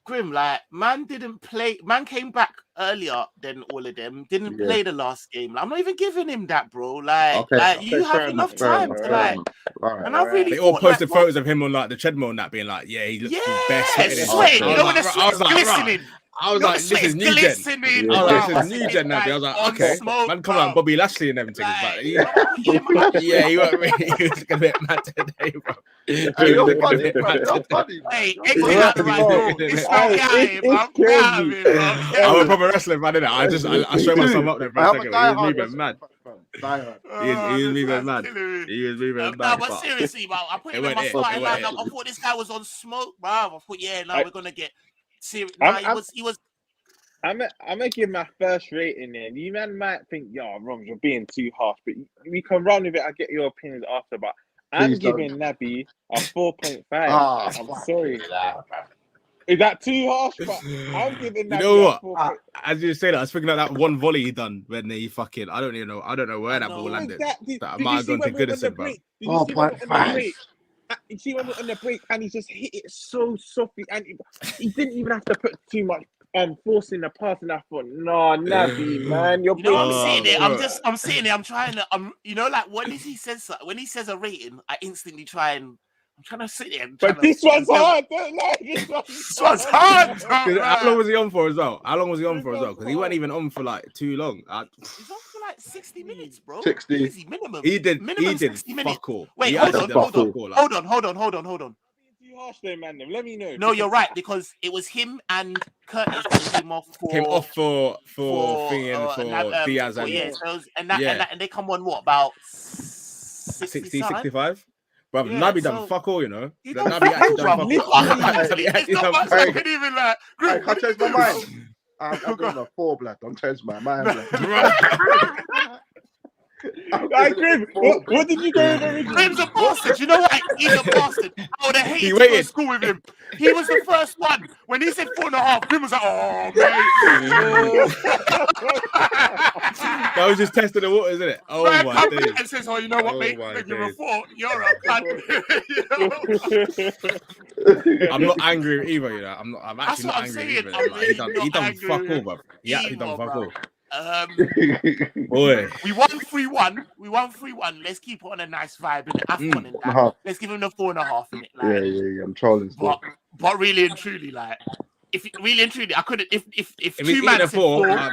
Grim, like man didn't play. Man came back earlier than all of them. Didn't play the last game. Like, I'm not even giving him that, bro. Like you have enough time to like. And I really they all posted photos of him on like the treadmill and that, being like, he looks best. Sweating. You know when the sweat's glistening. I was like, this is new gen. This is new gen now. I was like, okay, man, come on, Bobby Lashley and everything. But he won't really. He was a bit mad today, bro. You're funny. Hey, exit out the right door. It's I'm a proper wrestler, man. I show myself up there for a second. He was moving mad. He was moving mad. He was moving mad. No, but seriously, bro, I put him in my starting lineup. I thought this guy was on smoke, bro. I thought, now we're gonna get. Serious. He was. I'm gonna give my first rating there. You man might think, Rom, you're being too harsh, but we can run with it. I'll get your opinions after, but I'm giving Nabi a 4.5. I'm sorry. Is that too harsh? But I'm giving Nabi. You know what? As you say that, I was thinking of that one volley he done when he fucking. I don't know where that ball landed. That might have gone to Goodison, bro. 4.5. You see when we're on the break and he just hit it so softly and he didn't even have to put too much force in the pass, and I thought, no, Nabi, man, you're. You know, I'm sitting there. I'm sitting there. I'm trying to. Like when he says a rating, I instantly try and. I'm trying to sit there. But this one's hard. Don't lie. This one's hard. How long was he on for as well? Because he wasn't even on for like too long. He's on for like 60 minutes, bro. 60 minimum. He did. Minimum he did. 60 minutes. Fuck all. Wait, hold on. Too harsh there, man. Let me know. No, you're right, because it was him and Curtis who came off for Diaz and they come on what about 60, 65? Bro, Nabi done fuck all, you know. Nabi actually done fuck all. I couldn't even like. I can't change my mind. I'm going a 4, blood. Don't change my mind. Grim, what did you go over? Grim's a bastard. You know what? He's a bastard. I would have hated to go to school with him. He was the first one. When he said 4.5, Grim was like, oh, man. That was just testing the waters, isn't it? Oh, man, my days. And says, you know what, mate? You're a 4. You're a cunt. I'm not angry either, you know. I'm actually not angry either. He done fuck all, bro. He actually done fuck all. Boy, we won 3-1. Let's keep it on a nice vibe in the AFCON and that. Let's give him the 4.5 in it. Like, yeah. I'm trolling still. But really and truly, like, I couldn't. If two man said 4, I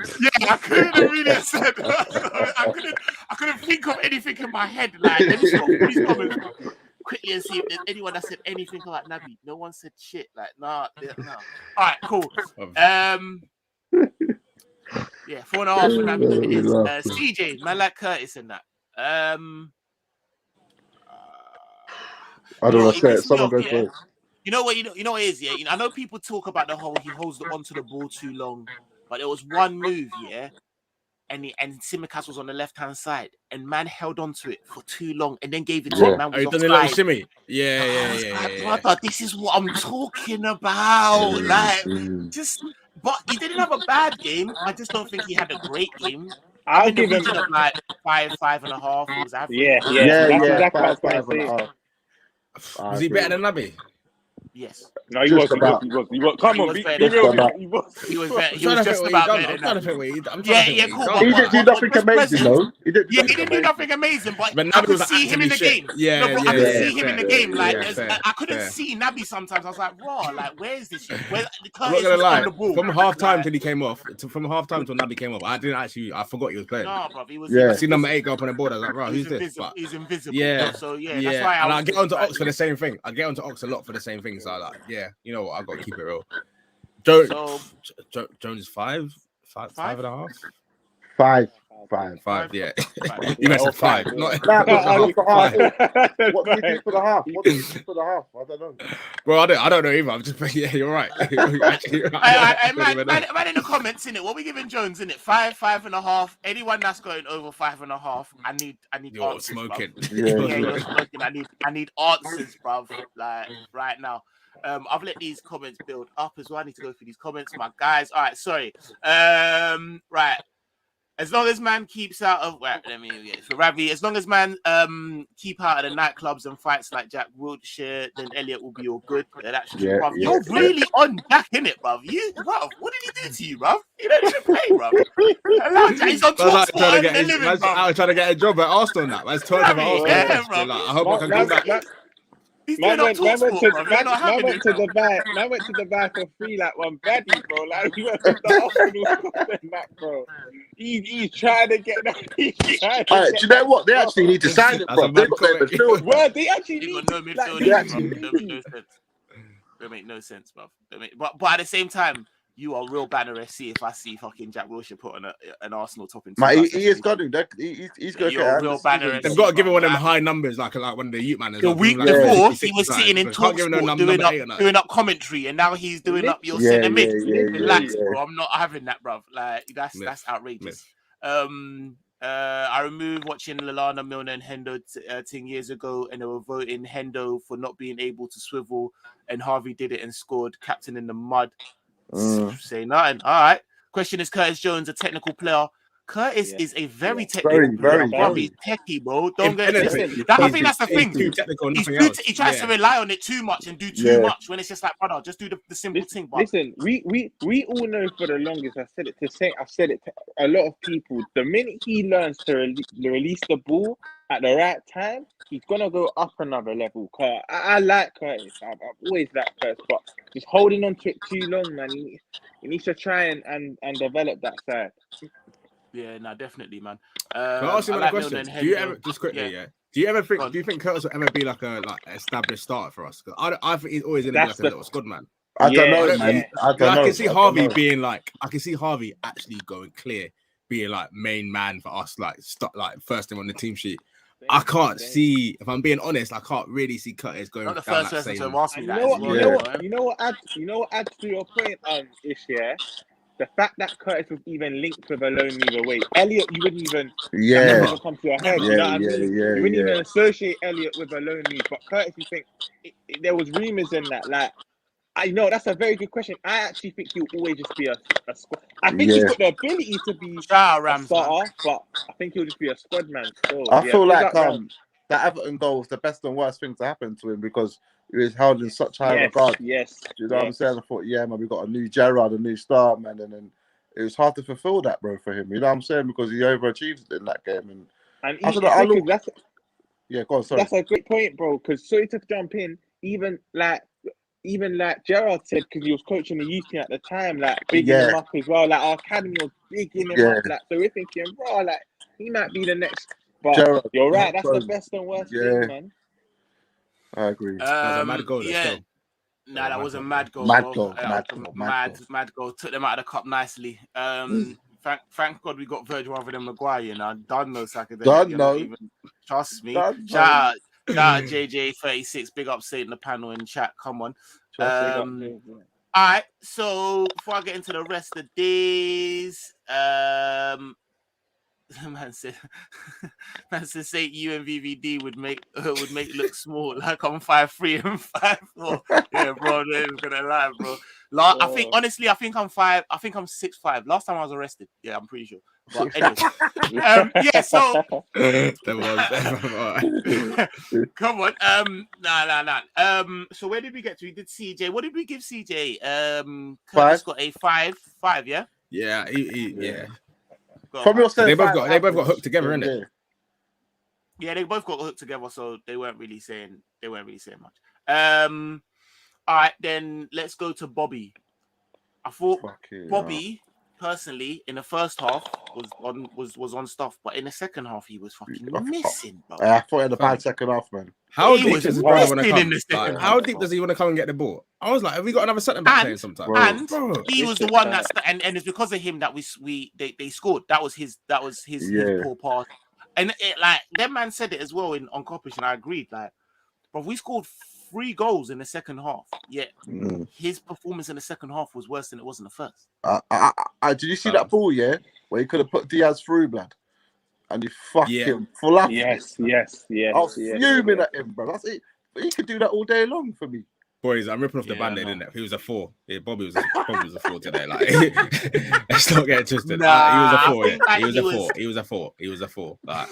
couldn't have really said. I couldn't think of anything in my head. Like, let me stop these comments. quickly and see if there's anyone that said anything about Naby. No one said shit. Like, nah. All right, cool. Yeah, 4.5 for Naby. It is. CJ, man, like Curtis and that. I don't know. Someone go first. You know what it is, yeah. I know people talk about the whole he holds onto the ball too long, but there was one move, yeah, and Tsimikas was on the left hand side, and man held onto it for too long, and then gave it to him. Man was done a little shimmy. Yeah. Brother, this is what I'm talking about. But he didn't have a bad game. I just don't think he had a great game. I'll give him like 5.5. It was average. Yeah. 5.5. Was he better than Naby? Yes. No, he was. Come on, be real. He was just about better. I'm trying to think. Cool. He didn't do nothing amazing, though. He didn't do nothing amazing, but I could see him in the game. I could see him in the game. Like, I couldn't see Naby sometimes. I was like, raw. Like, where is this? I'm not gonna lie. From half time till he came off, from half time till Naby came off, I forgot he was playing. No, bro, he was. I see number 8 go up on the board. I was like, right, who's this? He's invisible. Yeah. So that's why I get onto Ox for the same thing. I get onto Ox a lot for the same thing. So like, yeah, you know what? I've got to keep it real. Jones is 5.5. 5. Yeah. You mentioned 5. Not What do you think for the half? I don't know. Bro, I don't know either. I'm just you're right. Man in the comments, innit? What we giving Jones, innit? 5.5. Anyone that's going over 5.5, I need you're answers, smoking. You're smoking. I need answers, bruv. Like right now. I've let these comments build up as well. I need to go through these comments, my guys. All right, sorry. Right. As long as man keeps out of for Ravi, as long as man keep out of the nightclubs and fights like Jack Wiltshire, then Elliott will be all good. That's true, bruv. You're really on Jack, innit, bruv? Bruv, what did he do to you, bruv? You don't even play, bruv. He's on top trying to get a job at Arsenal now. That's talking about Arsenal. Yeah, bruv. I hope I can come back. Man went to Dubai for free like one baddie, bro. Like he went from the Arsenal back, bro. He's trying to get that. Do you know what? They actually need to sign it, bro. They got their midfield. Well, they actually need no midfield. They make no sense, bro. But at the same time, you are real banner SC if I see fucking Jack Wilshere put on an Arsenal top in. He is got to. He's going to get real banner. They've got to give him one of them high numbers, like one of the youth managers. The week before, he was sitting in TalkSport doing up commentary, and now he's doing up your centre mid. Relax, bro. I'm not having that, bro. Like that's outrageous. I removed watching Lallana, Milner, and Hendo 10 years ago, and they were voting Hendo for not being able to swivel, and Harvey did it and scored, captain in the mud. Say nothing. All right. Question: is Curtis Jones a technical player? Curtis is a very technical player. He's techie, bro. Don't get it. I think that's the thing. He tries to rely on it too much and do too much when it's just like, brother, just do the simple thing. But listen, we all know for the longest. I've said it to a lot of people. The minute he learns to release the ball at the right time, he's gonna go up another level. I like Curtis. I've always liked Curtis, but just holding on to it too long, man. He needs to try and develop that side. Yeah, no, definitely, man. Can I ask you a question? Do you ever just quickly? Yeah. Do you think Curtis will ever be like an established starter for us? Because I think he's always gonna be like a little squad man. I don't know, man. I can see Harvey being like. I can see Harvey actually going clear, being like main man for us, like first thing on the team sheet. I can't see, if I'm being honest, I can't really see Curtis going. Not the first person to ask me that. You know what adds to your point, Ish, yeah? The fact that Curtis was even linked with a loan move away. Elliott, you wouldn't even come to your head. You know what I mean? You wouldn't even associate Elliott with a loan move. But Curtis, you think there was rumours in that. Like, I know that's a very good question. I actually think he'll always just be a squad. I think he's got the ability to be a starter, but I think he'll just be a squad man. I feel like that Everton goal was the best and worst thing to happen to him because he was held in such high regard. Yes. Do you know what I'm saying? I thought, man, we got a new Gerrard, a new star, man, and then it was hard to fulfill that, bro, for him. You know what I'm saying? Because he overachieved in that game. And go on, sorry. That's a great point, bro. Because sorry to jump in, even like Gerrard said, because he was coaching the youth team at the time, like bigging him up as well. Like our academy was bigging him up. Like, so we're thinking, bro, like he might be the next. But Gerrard, you're right. That's the best and worst thing, man. I agree. That was a mad goal. Yeah. Nah, that was a mad goal. Mad bro. goal. Mad goal. Took them out of the cup nicely. Thank God we got Virgil rather than Maguire. You know, done no Saka. Trust me. Shout out JJ36. Big up Satan the panel in chat. Come on. All right. So before I get into the rest of the days, man said say you and VVD would make look small, like I'm 5'3" and 5'4". Yeah, bro, they're gonna lie, bro. I think honestly, I think I'm 6'5". Last time I was arrested. Yeah, I'm pretty sure. But anyway, yeah. So come on. Nah. So where did we get to? We did CJ. What did we give CJ? Curtis got a 5. Yeah. Yeah. Yeah. They both got hooked together, innit? Yeah, they both got hooked together, so they weren't really saying much. All right, then let's go to Bobby. I thought Bobby personally in the first half was on stuff, but in the second half he was fucking missing, bro. I thought he had a bad second half, man. How deep does he want to come? Like, how deep does he want to come and get the ball? I was like, have we got another centre back playing sometime? And he was the one that and it's because of him that they scored. That was his poor pass. And it, like that man said it as well on Coppish, and I agreed. Like, but we scored 3 goals in the second half. Yet his performance in the second half was worse than it was in the first. Did you see that ball? Yeah, where he could have put Diaz through, blood, and he fucking fluffed. Yes. I was fuming at him, bro. That's it. But he could do that all day long for me. Boys, I'm ripping off the band-aid, innit? He was a 4. Yeah, Bobby was a 4 today. Like, let's not get twisted. He was a 4. He was a 4. Like,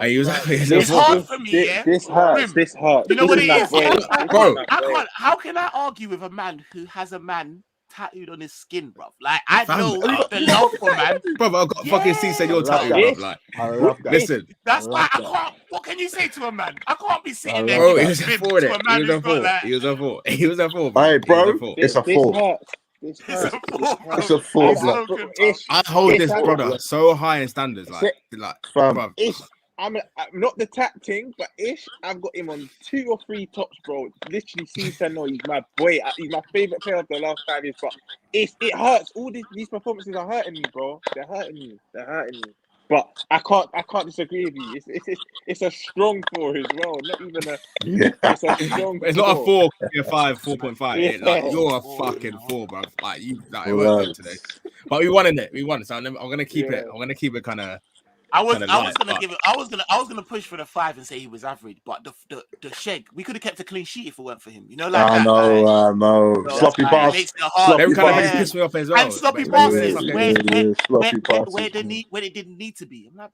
it's hard for me. This hurts. You know what it is, bro? How can I argue with a man who has a man tattooed on his skin, bro? Like, I know the love for man. Bro, I've got fucking C-said you're tattooed, bro. Like, I love that. Listen. That's why I can't. What can you say to a man? I can't be sitting there. Bro, he was a 4. He was a 4. Hey, bro, it's a 4. It's a 4. I hold this brother so high in standards, like, bro. I'm not the tap thing, but I've got him on 2 or 3 tops, bro. Literally, no, he's my boy. He's my favorite player of the last 5 years. But it hurts. All these performances are hurting me, bro. They're hurting me. But I can't disagree with you. It's a strong 4 as well. Not even a. It's a strong. It's not a 4. A 5, 4.5. Yeah. Like, you're a fucking 4, bro. Like it worked today. But we won in it. We won. So I'm gonna keep it. I'm gonna keep it kind of. I was gonna push for the 5 and say he was average, but the Sheg, we could have kept a clean sheet if it weren't for him. You know, like I know. Sloppy pass. Them kind of pissed me off as well. And sloppy passes where it didn't need to be. I'm like,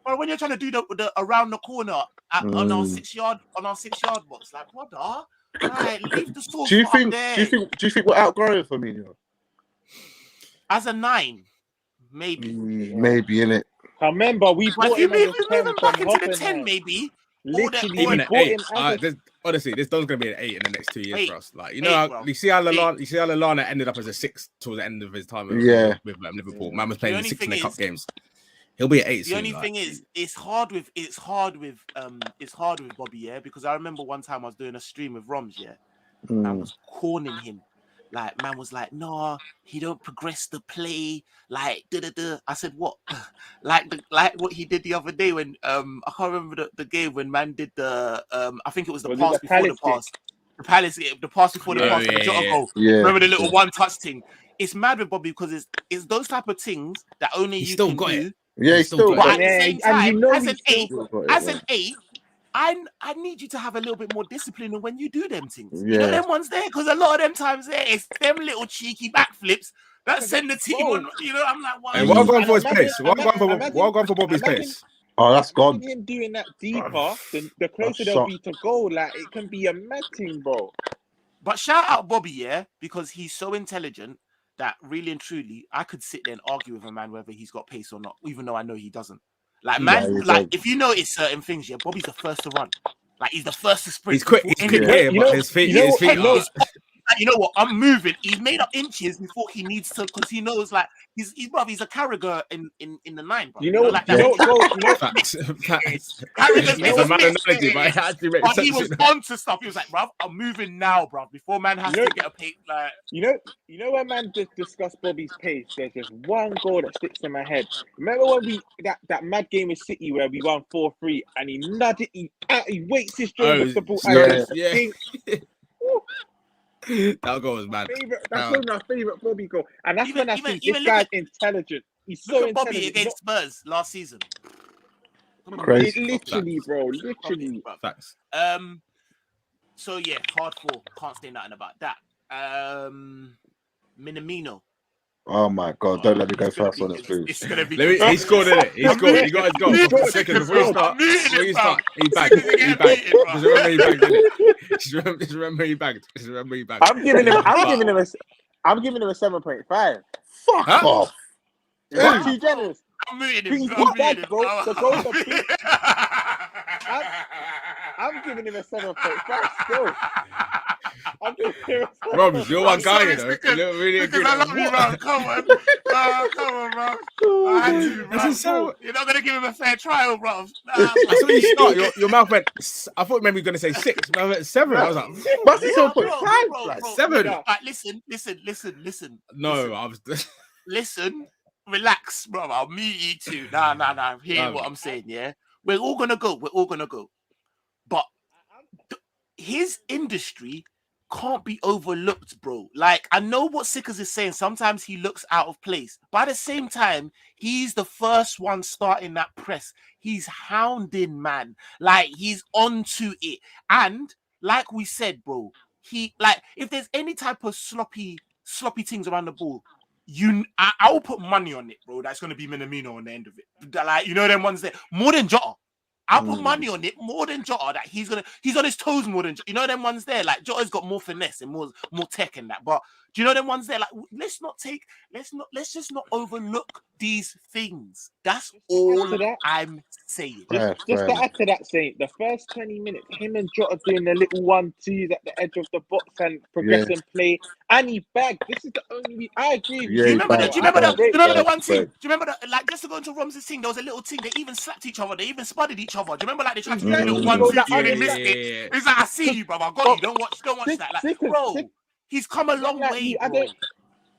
But when you're trying to do the around the corner on our 6 yard box, like what the? Like, leave the source. Do you think we're outgrowing Firmino? As a 9, maybe innit? I remember we bought him back into the 10, maybe. Literally, even an 8. Honestly, this dog's gonna be an 8 in the next 2 years for us. Like, you know, you see how Lallana ended up as a 6 towards the end of his time with Liverpool. Man was playing 6 in the cup games. He'll be an 8. The only thing is, it's hard with Bobby, yeah, because I remember one time I was doing a stream with Roms, yeah, and I was cornering him. Like, man was like, no, he don't progress the play. Like, I said, what? like what he did the other day when I can't remember the game when man did the I think it was the pass before the pass. The pass before the pass, the Jota goal. Yeah. Remember the little one touch thing? It's mad with Bobby because it's those type of things that only you can do. Yeah, he's still got it. But at the same time, as an 8, I need you to have a little bit more discipline when you do them things. You know them ones there, because a lot of them times there, it's them little cheeky backflips that send the team on. You know, I'm like, what I'm going for his pace. What I'm going for Bobby's pace. Oh, that's gone. Him doing that deeper, the closer they'll be to goal. Like, it can be a mad thing, bro. But shout out Bobby, yeah, because he's so intelligent that really and truly, I could sit there and argue with a man whether he's got pace or not, even though I know he doesn't. Like, man, if you notice certain things, yeah, Bobby's the first to run. Like, he's the first to sprint. He's quick, but his feet. you know what? I'm moving. He's made up inches before he needs to, because he knows like he's a Carragher in the 9. Bro. You know what? Facts. Carragher's It's a mad analogy, but it actually makes sense. He was onto stuff. He was like, bruv, I'm moving now, bruv, before man has to get a pace. Like, you know when man just discussed Bobby's pace, there's just one goal that sticks in my head. Remember when we that mad game with City where we won 4-3 and he nudged it, he waits his dribble with the ball. That goal was mad. That's one of my favorite Bobby goal, and that's when I think this guy's intelligent. He's so intelligent. Bobby against Spurs last season. Crazy. Literally, bro. Literally. Facts. So yeah, hard 4. Can't say nothing about that. Minamino. Oh my God! Don't let me go first on it, please. It's gonna be. He scored in it. He scored. He got his goal. Second before you start, he bagged. Just remember he bagged. Just remember he bagged. I'm giving him a 7.5. Fuck off. It's too generous. I'm muting him. Bro. The goals are big. I'm giving him a 7.5 still. Rob, you're one guy, you know. Because I love you, bro. Come on, bro. I had to, bro. You're not gonna give him a fair trial, bro. I saw you start. Your mouth went. I thought maybe you were gonna say 6, but I went 7. I was like, what's it 7.5? Like 7. Right, listen. No, I was. Listen, relax, bro. I'll mute you too. Nah. Hear what I'm saying, yeah? We're all gonna go. But his industry can't be overlooked, bro. Like, I know what Sickers is saying. Sometimes he looks out of place. But at the same time, he's the first one starting that press. He's hounding, man. Like, he's onto it. And like we said, bro, if there's any type of sloppy things around the ball, I will put money on it, bro. That's going to be Minamino on the end of it. Like, you know them ones there. More than Jota. I'll put money on it more than Jota, that he's on his toes more than Jota. You know them ones there, like Jota's got more finesse and more tech and that. But do you know them ones there? Like, let's just not overlook these things. That's all I'm saying. Just to add to that, saying the first 20 minutes, him and Jota doing the little 1-2s at the edge of the box and progressing play, and he bagged. This is the only. I agree. Do you remember that one thing? Do you remember that? Like, just to go into Rom's thing, there was a little thing. They even slapped each other. They even spudded each other. Do you remember, like, they tried to do a little 1-2 and they missed it? It's like, I see you, bro. I got you. Don't watch that. Like, bro. He's come a long way, bro.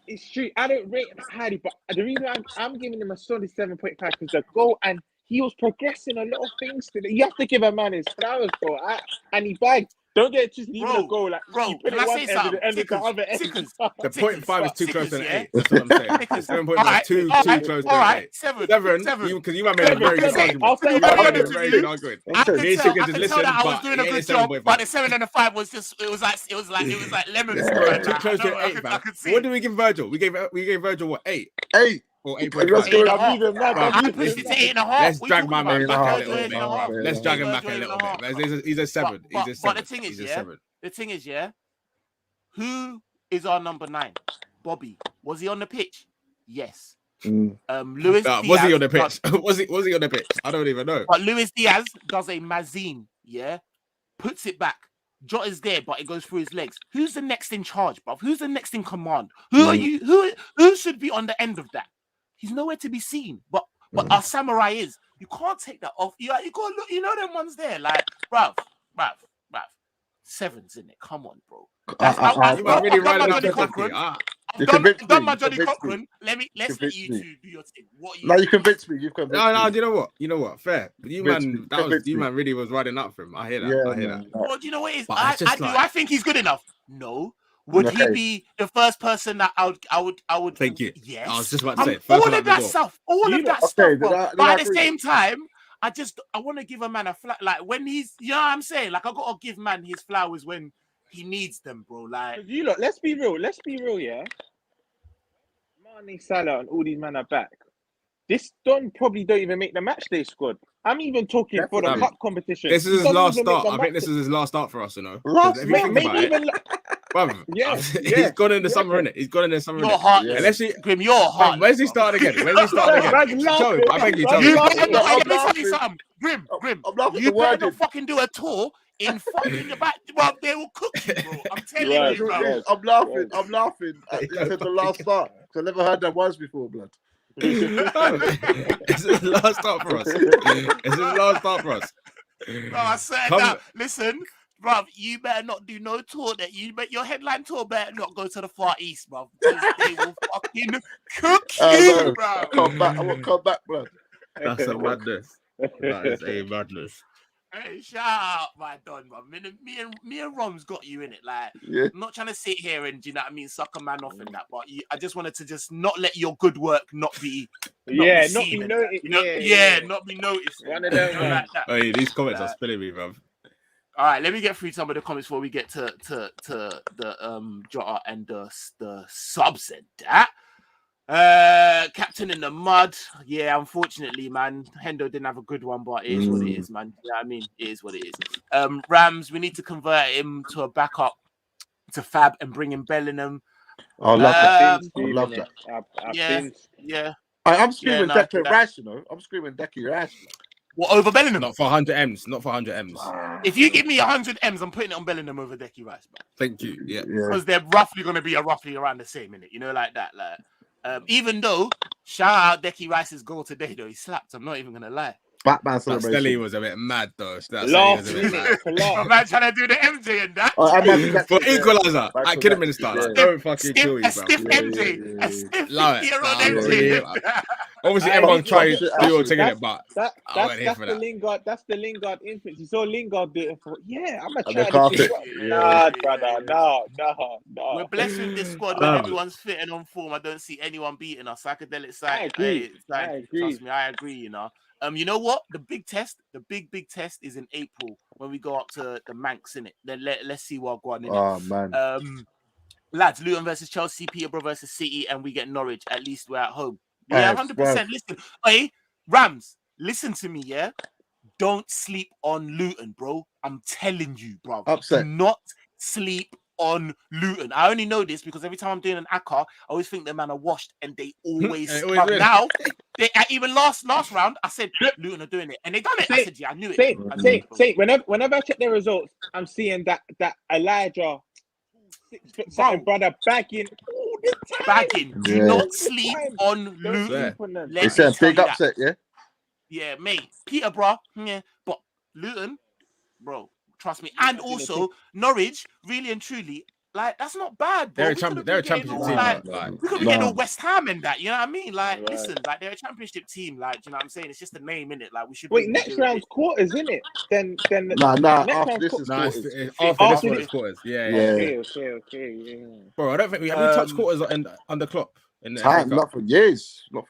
It's true. I don't rate him highly, but the reason I'm giving him a solid 7.5 because the goal, and he was progressing a lot of things today. You have to give a man his flowers, bro. And he bagged. Don't get just leaving a goal like, bro. Can I say something? The 0.5 is too close to an 8. That's what I'm saying. 7.5 is too close to an 8. 7. Because you might make a very good argument. I can tell that I was doing a good job, but the 7 and the 5 was just it was like lemons. Too close to an 8, man. What did we give Virgil? We gave Virgil what, 8? 8. Or 8.5. Let's drag my man back a little bit. Let's drag him back a little bit. He's a 7. But the thing is, who is our number 9? Bobby. Was he on the pitch? Yes. Luis Diaz. Was he on the pitch? Was he on the pitch? I don't even know. But Luis Diaz does a Mazine, puts it back. Jota's there, but it goes through his legs. Who's the next in charge, bruv? Who's the next in command? Who are you? Who should be on the end of that? He's nowhere to be seen. But our samurai is. You can't take that off. You got to look. You know them ones there, like bruv. 7's in it. Come on, bro. I've done my Johnny Cochran. Let's let you two do your thing. You convinced me. You've convinced me. No, you know what? Fair. But you man really was riding up for him. I hear that. Well, do you know what it is? I think he's good enough. No. Would he be the first person that I would thank you? Yes. I was just about to say all of that stuff. But at the same time, I want to give a man a flat, like when he's, you know what I'm saying? Like, I got to give man his flowers when he needs them, bro. Like, you lot, let's be real, yeah. Mane, Salah, and all these men are back. This Don probably don't even make the match day squad. I'm even talking for the cup competition. This is his last start. I think this is his last start for us, you know. He's gone in the summer, innit? He's gone in the summer. Your heart, Grim. Your heart. Where's he starting again? Tell him. I beg you, tell him. Let me tell you something. Grim. You better not fucking do a tour in fucking the back. Well, they will cook you, bro. I'm telling you, bro. I'm laughing. You said the last start. Because I never heard that once before, blood. Is it the last start for us? Is it the last start for us? Bro, I said that. Listen, bruv, you better not do no tour that your headline tour better not go to the Far East, bruv. Because they will fucking cook you, bro. I won't come back, blood. That's a madness. That is a madness. Hey, shout out, my Don, bro. Me and Rom's got you in it. Like, I'm not trying to sit here and, you know what I mean, suck a man off and that, but I just wanted to just not let your good work not be noticed. not be noticed. One of them, like that. Hey, these comments are spilling me, bro. All right, let me get through some of the comments before we get to the Jota and the subs and that. Captain in the mud. Yeah, unfortunately, man. Hendo didn't have a good one, but it is what it is, man. Yeah, I mean, it is what it is. Rams, we need to convert him to a backup to Fab and bring in Bellingham. I love that. I love that. Yeah. I'm screaming Decky Rash, you know. I'm screaming Decky Rash. What, over Bellingham? Not for 100 M's. Not for 100 M's. If you give me 100 M's, I'm putting it on Bellingham over Decky Rice, man. Thank you. Yeah. Because they're roughly going to be roughly around the same, innit? You know, like that. Like, even though, shout out Decky Rice's goal today, though. He slapped. I'm not even going to lie. Batman celebration. Stelly was a bit mad, though. Last minute. My man trying to do the MJ and that. For equaliser, I couldn't have been started. Don't fucking kill you, bro. A stiff MJ. A stiff 50-year-old MJ. Obviously, everyone tries to do or taking it, but that's the Lingard. That's the Lingard influence. You saw Lingard do it. I'm a child. Nah, brother. No. We're blessed with this squad when everyone's fit and on form. I don't see anyone beating us. Psychedelic side. I agree. Trust me, I agree. You know. You know what? The big test is in April when we go up to the Manx, innit? Then let's see what going on. Oh man. Lads, Luton versus Chelsea, Peterborough versus City, and we get Norwich. At least we're at home. Yeah, 100%. Listen, hey, Rams, listen to me, yeah? Don't sleep on Luton, bro. I'm telling you, bro. Upset. Do not sleep on Luton. I only know this because every time I'm doing an ACCA, I always think the man are washed and they always but now, even last round, I said Luton are doing it. And they done it. I said, yeah, I knew it. Say, whenever I check their results, I'm seeing that Elijah 6 foot brother bagging. Do not sleep on Luton. It's a big upset, yeah? Yeah, mate. Peterborough, but Luton, bro, trust me. And also, Norwich, really and truly, like, that's not bad, bro. They're a championship team. We could be getting all West Ham and that, you know what I mean? Like, listen, like, they're a championship team. Like, you know what I'm saying? It's just a name, innit? Like, we should wait, next round's quarters, innit? Then after this is quarters. Yeah. Okay. Bro, I don't think we touched quarters under Klopp in the time. Not for years. Bro.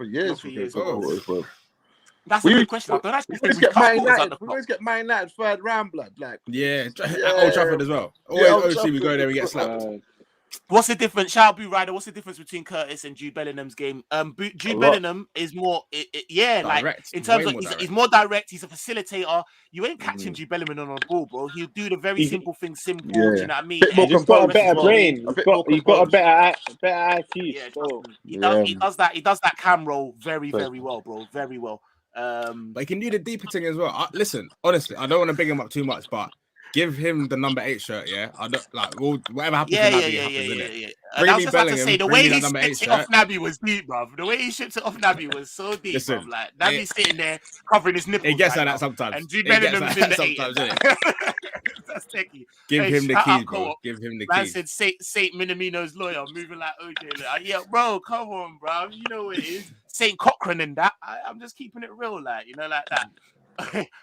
That's a good question. We always get Man United third round, blood. Like, at Old Trafford as well. Obviously, we go there and get slapped. What's the difference? Shout out Boo Rider. What's the difference between Curtis and Jude Bellingham's game? Jude Bellingham is more, direct, in terms of he's more direct. He's a facilitator. You ain't catching Jude Bellingham on the ball, bro. He'll do the very simple thing. Simple. Do you know what I mean? He's got a better brain. He's got a better IQ. Yeah, he does that. He does that cam roll very, very well, bro. Very well. But he can do the deeper thing as well. Listen, honestly, I don't want to big him up too much, but give him the number 8 shirt. Yeah, I don't like whatever happens. Yeah. And I was just about to say the way he shipped it off Naby was deep, bruv. The way he shipped it off Naby was so deep, bruv. Like Naby's sitting there covering his nipples. It gets like that sometimes. And Jude Bellingham's in the 8. That's techie. Give him the keys, bro. Give him the keys. Man said Saint Minamino's lawyer moving like OJ. Like, yeah, bro, come on, bro. You know what it is. Saint Cochran and that. I'm just keeping it real, like, you know, like that.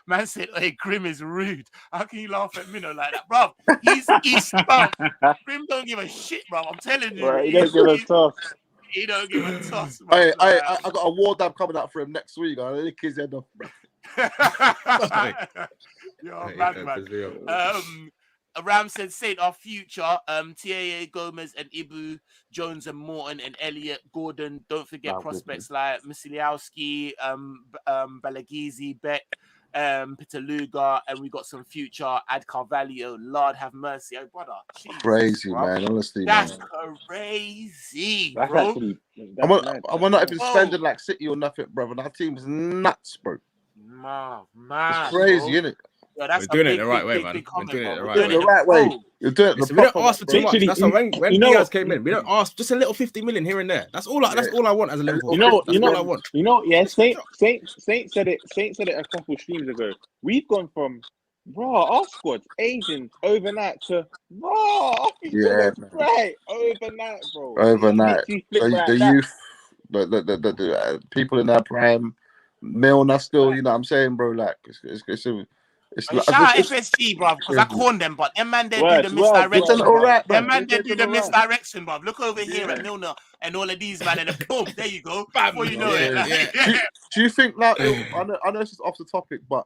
Man said, hey, Grim is rude. How can you laugh at Minnow like that? Bro, he's bro. Grim don't give a shit, bro. I'm telling you. Right, he don't give a toss. He don't give a toss, bro. Hey, I got a war dab coming up for him next week. I'll lick his head off, bro. You're man. Ram said, Saint our future. TAA, Gomez and Ibu, Jones and Morton and Elliott, Gordon. Don't forget prospects like Misiliowski, Balagizi, Beck, Pitaluga, and we got some future. Ad Carvalho. Lord have mercy, oh brother. Jesus, crazy, bro. Man. Honestly, that's man. Crazy, that's bro. I'm not even spending like City or nothing, brother. That team is nuts, bro. Man, it's crazy, isn't it? That's we're doing it the right way, man. We're doing it the right way. You're doing it. We don't ask for too much. That's why when Diaz came in, we don't ask just a little 50 million here and there. That's all. That's all I want as a Liverpool. That's all I want. Yeah. Saint said it. Saint said it a couple streams ago. We've gone from our squad Asians overnight to right overnight, bro. Overnight. The youth, the people in their prime, Milner still. You know what I'm saying, bro? Like shout out FSG, bro, because I corned them, but them man they do the misdirection. Them man they do the misdirection, bro. Look over here at Milner and all of these man, and boom, there you go. Before you know it. Do you think that? I know this is off the topic, but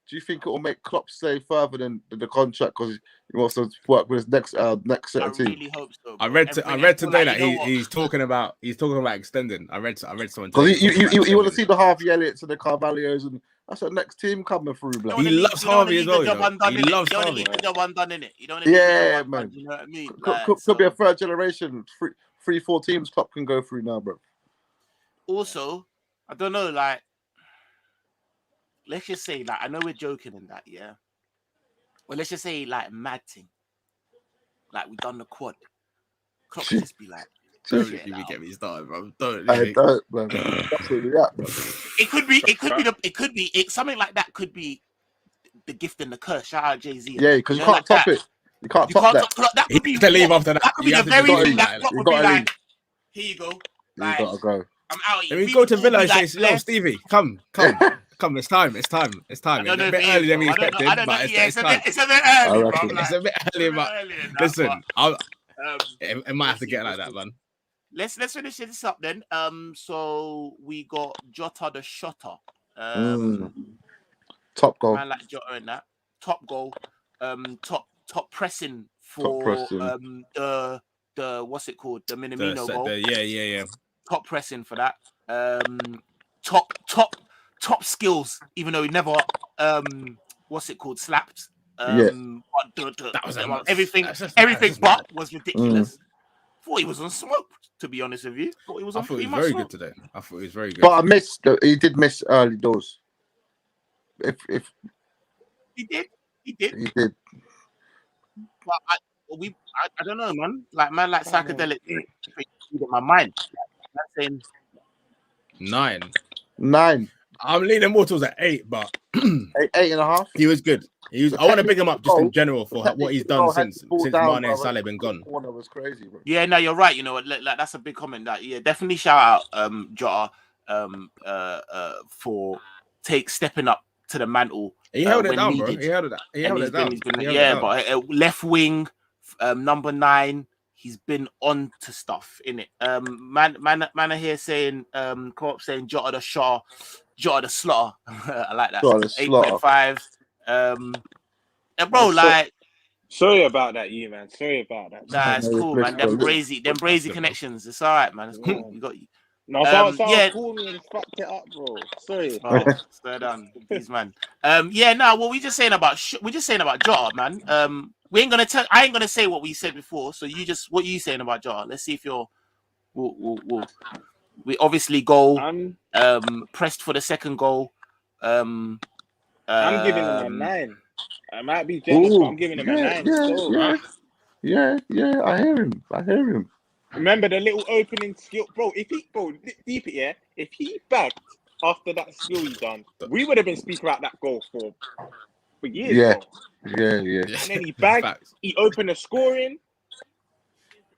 do you think it will make Klopp stay further than the contract because he wants to work with his next set of team? I really hope so. I read today that he's talking about extending. I read someone because you want to see the Harvey Elliott's and the Carvalhos, and that's the next team coming through. Bro. He loves Harvey as well. He loves Harvey. Yeah, man. You know what I mean? Could be a third generation. 3-4 teams Klopp can go through now, bro. Also, I don't know, like. Let's just say, like, I know we're joking in that, yeah. Well, let's just say, like, mad thing. Like, we done the quad. Klopp would just be like, don't even get me started, bro. Don't, bro. That's where we at, bro. It could be something like that could be the gift and the curse. Shout out Jay-Z. Yeah, because you can't top it. You can't top that. That could be to leave after that. That could be the very thing that Klopp would be like, here you go. Like, you gotta go. I'm out. Let me go to Villa and say, yo, Stevie, come. Come, it's time. It's a bit early than we expected, but it's time. It's a bit early, bro. It's a bit early, but listen, it might have to get like that, man. Let's finish this up then. So we got Jota the Shotter. Top goal. Man like Jota in that. Top goal. Top pressing for the what's it called? The Minamino goal. Yeah. Top pressing for that. Top skills, even though he never what's it called? Slapped. That was everything but was ridiculous. Thought he was on smoke, to be honest with you. I thought he was very good today. I thought he was very good. But he did miss early doors. If he did. But I don't know, man. Like psychedelic in my mind. I'm saying 9. I'm leaning more towards an 8, but 8.5. He was good. I want to big him up just in general for what he's done since Mane and Salah been gone. One that was crazy, bro. Yeah, no, you're right. You know, like that's a big comment. That definitely shout out Jota for stepping up to the mantle. He held it down, bro. He held it down. But left wing, number 9. He's been on to stuff in it. Man are here saying, co-op saying Jota the slaughter. I like that. 8.5. Bro, like. Sorry about that, man. Sorry about that. Nah, it's cool, man. Them brazy connections. It's all right, man. It's cool. You got you. No, someone called me and fucked it up, bro. Sorry. Slow down, please, man. What we just saying about Jota, man. I ain't gonna say what we said before. So what you saying about Jota? Let's see if you're. We obviously goal. Pressed for the second goal. I'm giving him a 9. I might be generous, but I'm giving him a 9. Yeah. I hear him. Remember the little opening skill, bro. Deep it, yeah. If he bagged after that skill he done, we would have been speaking about that goal for years. Yeah. Bro. Yeah. And then he bagged. He opened the scoring.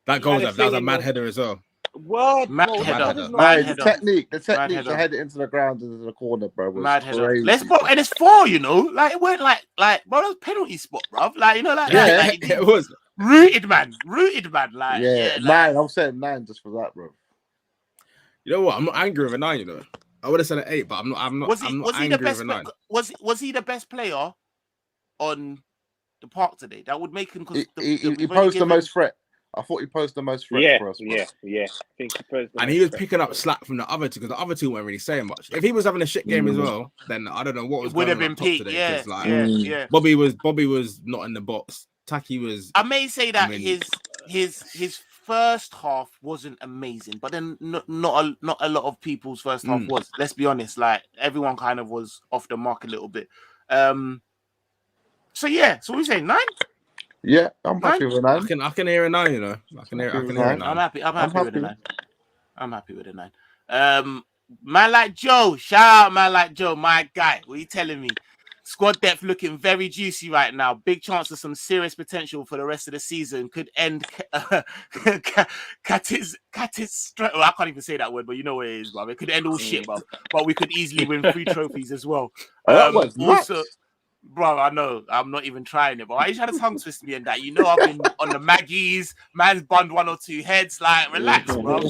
That goal was a mad header as well. What? Mad header. The technique to head it into the ground into the corner, bro. Was mad crazy. header. Let's bro, and it's 4, you know. Like it weren't like bro, that was penalty spot, bro. Like, you know, it was. Rooted man. Like I'm saying 9 just for that, bro. You know what? I'm not angry with a 9. You know, I would have said an 8, but I'm not. Was he the best? Was he the best player on the park today? That would make him because he posed the most threat. I thought he posed the most threat for us. Yeah. I think he posed and he was picking up slack from the other two because the other two weren't really saying much. If he was having a shit game as well, then I don't know what was going on. Would have been peak. Yeah. Bobby was not in the box. Taki was. I may say that his first half wasn't amazing, but then not a lot of people's first half was. Let's be honest, like everyone kind of was off the mark a little bit. So yeah, so we say 9. Yeah, I'm happy with 9. I can hear a 9. You know, I can hear a 9. I'm happy with a 9. I'm happy with a 9. Man like Joe, shout out man like Joe, my guy. What are you telling me? Squad depth looking very juicy right now. Big chance of some serious potential for the rest of the season. Could end Catis. Well, I can't even say that word, but you know what it is, bro. It could end all shit, bro. But we could easily win 3 trophies as well. Also, bro, I know I'm not even trying it, but why you trying to tongue twist me and that? You know, I've been on the Maggies. Man's bunned 1 or 2 heads. Like, relax, bro.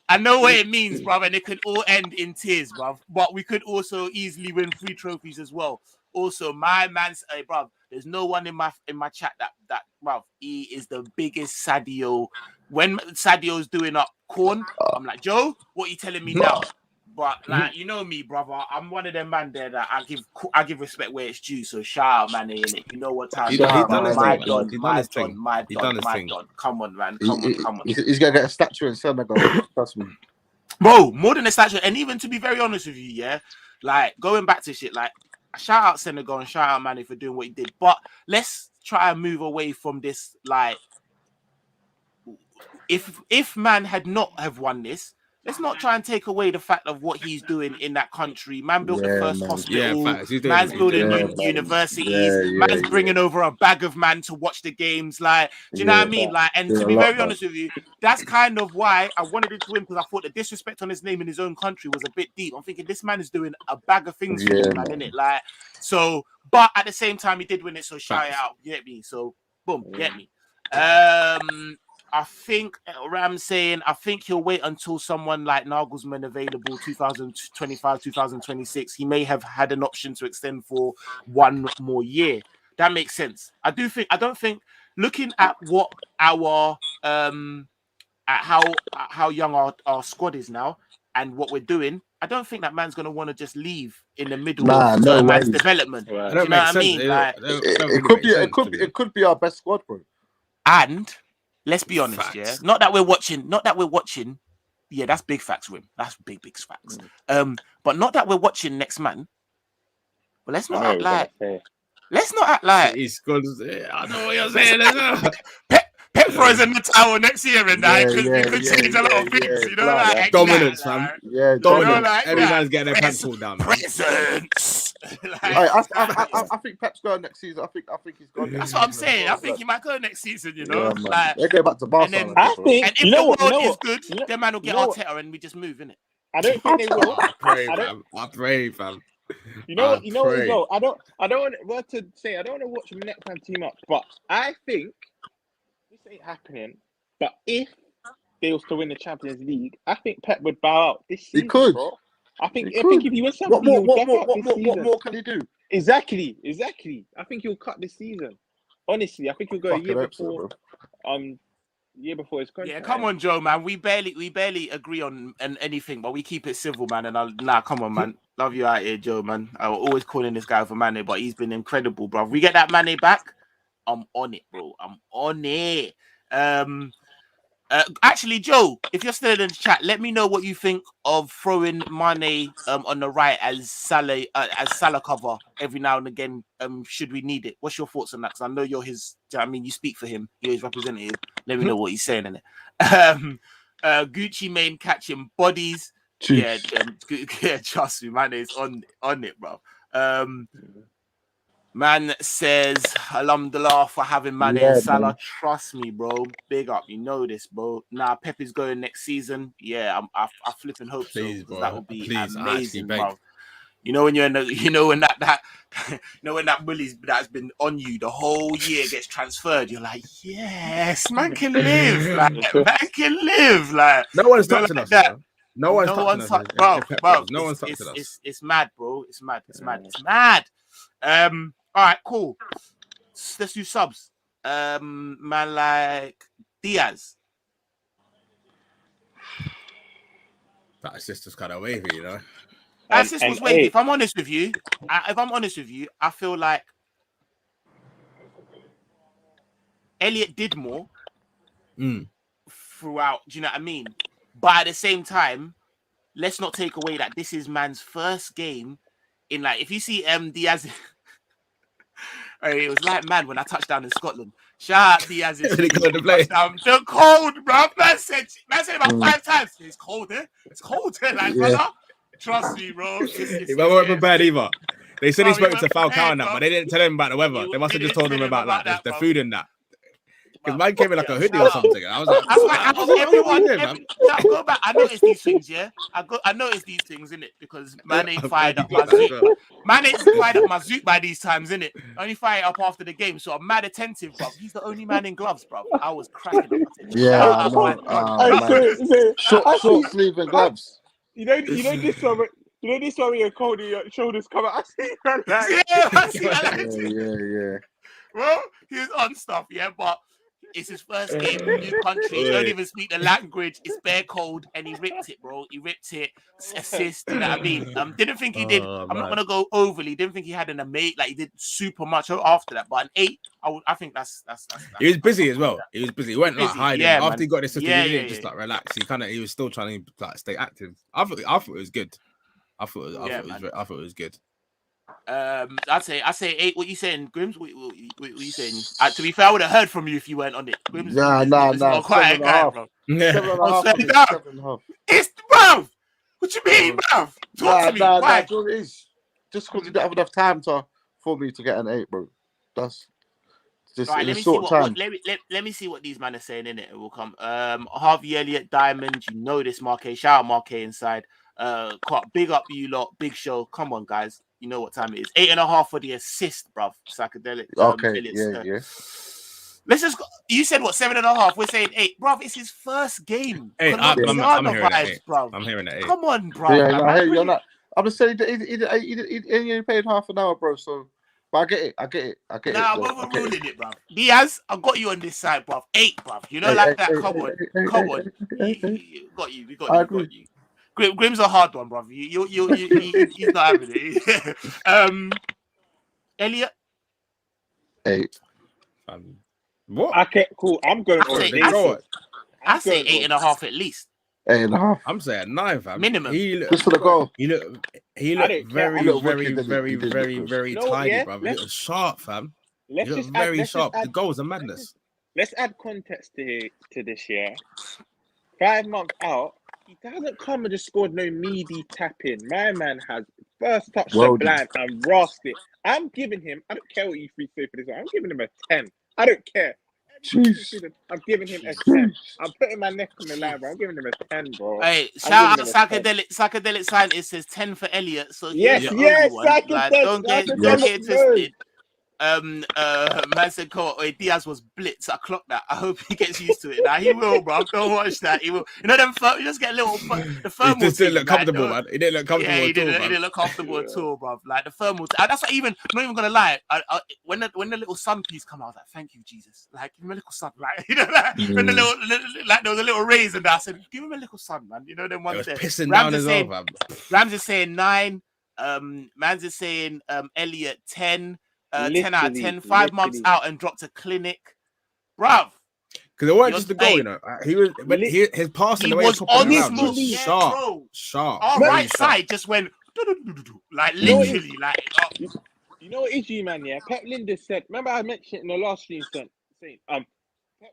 I know what it means, bro, and it could all end in tears, bro. But we could also easily win 3 trophies as well. Also, my man's, bro, there's no one in my chat that bro, he is the biggest Sadio. When Sadio's doing up corn, I'm like, Joe, what are you telling me now? But like, you know me, brother. I'm one of them man there that I give respect where it's due. So shout out, man, innit? You know what time? My don. Come on, man. Come on. He's gonna get a statue in Senegal. Trust me, bro. More than a statue, and even to be very honest with you, yeah, like going back to shit, like shout out Senegal and shout out Mane for doing what he did. But let's try and move away from this. Like, if man had not have won this. Let's not try and take away the fact of what he's doing in that country. Man built the first hospital. Man's building universities. Man's bringing over a bag of man to watch the games. Like, do you know what I mean? Like, and to be very honest with you, that's kind of why I wanted him to win, because I thought the disrespect on his name in his own country was a bit deep. I'm thinking this man is doing a bag of things for him, man, innit? Like, so, but at the same time, he did win it, so shout it out. You get me? So, boom, get me. I think Ram's saying, I think he'll wait until someone like Nagelsmann available 2025, 2026. He may have had an option to extend for 1 more year. That makes sense. I don't think looking at what our at how young our squad is now and what we're doing, I don't think that man's gonna want to just leave in the middle of man's development. Right. Do you know what I mean? Like, it could be our best squad, bro. And let's be honest, yeah. Not that we're watching. Yeah, that's big facts, Rim. That's big facts. But not that we're watching next man. But let's not act like. He's good. I know what you're saying as well. Pep throws in the towel next year, and that could change a lot of things. You know, like dominance, fam. Yeah, dominance. Everyone's getting their pants pulled down. Presence. I think Pep's going next season. I think he's going. That's what I'm saying. I think he might go next season. You know, they go back to Barca. And if the world is good, then man will get Arteta, and we just move, innit? I don't think they will. I pray, fam. You know what as well. I don't want to say. I don't want to watch the next time too much, but I think this ain't happening. But if they was to win the Champions League, I think Pep would bow out this season. He could. Bro. I think if he wins something, what more can he do? Exactly. I think he'll cut this season. Honestly, I think he'll go a year before. Year before his contract. Yeah, come on, Joe, man. We barely agree on anything, but we keep it civil, man. And come on, man. Love you out here, Joe, man. I was always calling this guy for Mane, but he's been incredible, bro. If we get that Mane back, I'm on it, bro. I'm on it. Actually, Joe, if you're still in the chat, let me know what you think of throwing Mane on the right as Salah cover every now and again. Should we need it? What's your thoughts on that? Because I know you're his. I mean, you speak for him. You're his representative. Let me know what he's saying in it. Gucci Mane catching bodies. Jeez. Yeah, trust me, Mane is on it, bro. Man says, Alhamdulillah for having Mane and Salah. Man. Trust me, bro. Big up. You know this, bro. Nah, Pep is going next season. Yeah, I flipping hope so. Bro. That would be amazing, bro. You know when you're in when that bully that's been on you the whole year gets transferred, you're like, yes, man can live. Like, man can live. Like, no one's touching us. That. No one's touching us. Bro. No one's touching us. It's mad, bro. It's mad. All right, cool. Let's do subs. Man like Diaz. That assist was kind of wavy, you know. That assist was wavy. If I'm honest with you, I feel like Elliott did more throughout. Do you know what I mean? But at the same time, let's not take away that this is man's first game in, like, if you see Diaz. It was like man when I touched down in Scotland. Shout out Diaz. The cold, bro. Man said about 5 times. It's cold, eh? It's cold, eh? Like, brother, trust me, bro. It wasn't prepared either. They said he spoke to Falcao and that, but they didn't tell him about the weather. They must have just told him about like the food and that. Because man came in like a hoodie or something. I was like, go back. I noticed these things, yeah. I noticed these things, innit? Because man ain't fired up my Zoot. Man ain't fired up my Zoot by these times, innit? Only fired up after the game, so I'm mad attentive, bro. He's the only man in gloves, bro. I was cracking up. Yeah, short sleeve and gloves. You know this one. You know this one where your Cody shoulders come out. I see that. Yeah. Bro, he's on stuff, yeah, but. It's his first game in a new country. He don't even speak the language. It's bare cold, and he ripped it, bro. He ripped it. Assist, you know what I mean? Didn't think he did. I'm not gonna go overly. Didn't think he had an amazing, like he did super much after that. But an 8, I think that's. He was busy as well. He was busy. He went like hiding after he got this system. He didn't just like relax. He was still trying to like stay active. I thought it was good. I thought it was good. I say 8. What you saying, Grims? What you saying? To be fair, I would have heard from you if you weren't on it. Grims, nah. 7.5. 7.5. It's bro. What you mean, bro? Talk to me. Why? It is just because you don't have enough time for me to get an 8, bro. That's just right. in a short time. Let me see what these men are saying in it. It will come. Harvey Elliott, Diamond. You know this, Marquez. Shout out Marquez inside. Big up you lot. Big show. Come on, guys. You know what time it is. 8.5 for the assist, bruv. Psychedelic. Okay, yeah. Let's just go. You said what, 7.5? We're saying 8, bruv. It's his first game. Hey, I'm hearing that 8. Bruv. I'm hearing that 8. Come on, bruv. Yeah, you're not. I'm just saying he only paid half an hour, bro. So, but I get it. Nah, we're ruling it, bruv. Diaz, I got you on this side, bruv. 8, bruv. You know, like that. Come on. We got you. Grim's a hard one, brother. He's not having it. Elliot? 8. What? Okay, cool. I'm going. I say 8.5 at least. 8.5. I'm saying 9, fam. Minimum. Just for the goal. He looked very tidy, bro. He looked sharp, fam. He looked very sharp. The goals are madness. Let's add context to this year. 5 months out. He hasn't come and just scored no meaty tap in. My man has first touch the blind and rasped it. I'm giving him, I don't care what you free say for this one, I'm giving him a 10. I don't care. I'm giving him a 10. I'm putting my neck on the line, bro. I'm giving him a 10, bro. Hey, shout out Psychedelic Scientist says 10 for Elliot. So yes, don't get twisted. Man said, Diaz was blitz. I clocked that. I hope he gets used to it. Now he will, bro. Don't watch that. He will. You know them. You just get a little. The thermal. He just didn't look comfortable, man. He didn't look comfortable. Yeah, he didn't look comfortable at all, bro. Like the thermal. That's what even. I'm not even gonna lie. When the little sun piece come out, I was like, thank you, Jesus. Like give him a little sun. Like you know, when the little like there was a little raise, and I said, give him a little sun, man. You know them ones there. Pissing down as well, man. Rams is saying 9. Mans is saying Elliot 10. 10 out of 10, 5 months out and dropped a clinic, bruv. Because it wasn't just the goal, you know. He was, but his passing, the way was on his move, sharp. Our right side just went like literally, like. You know what is you, man? Yeah, Pep Linders said. Remember, I mentioned in the last stream saying, Pep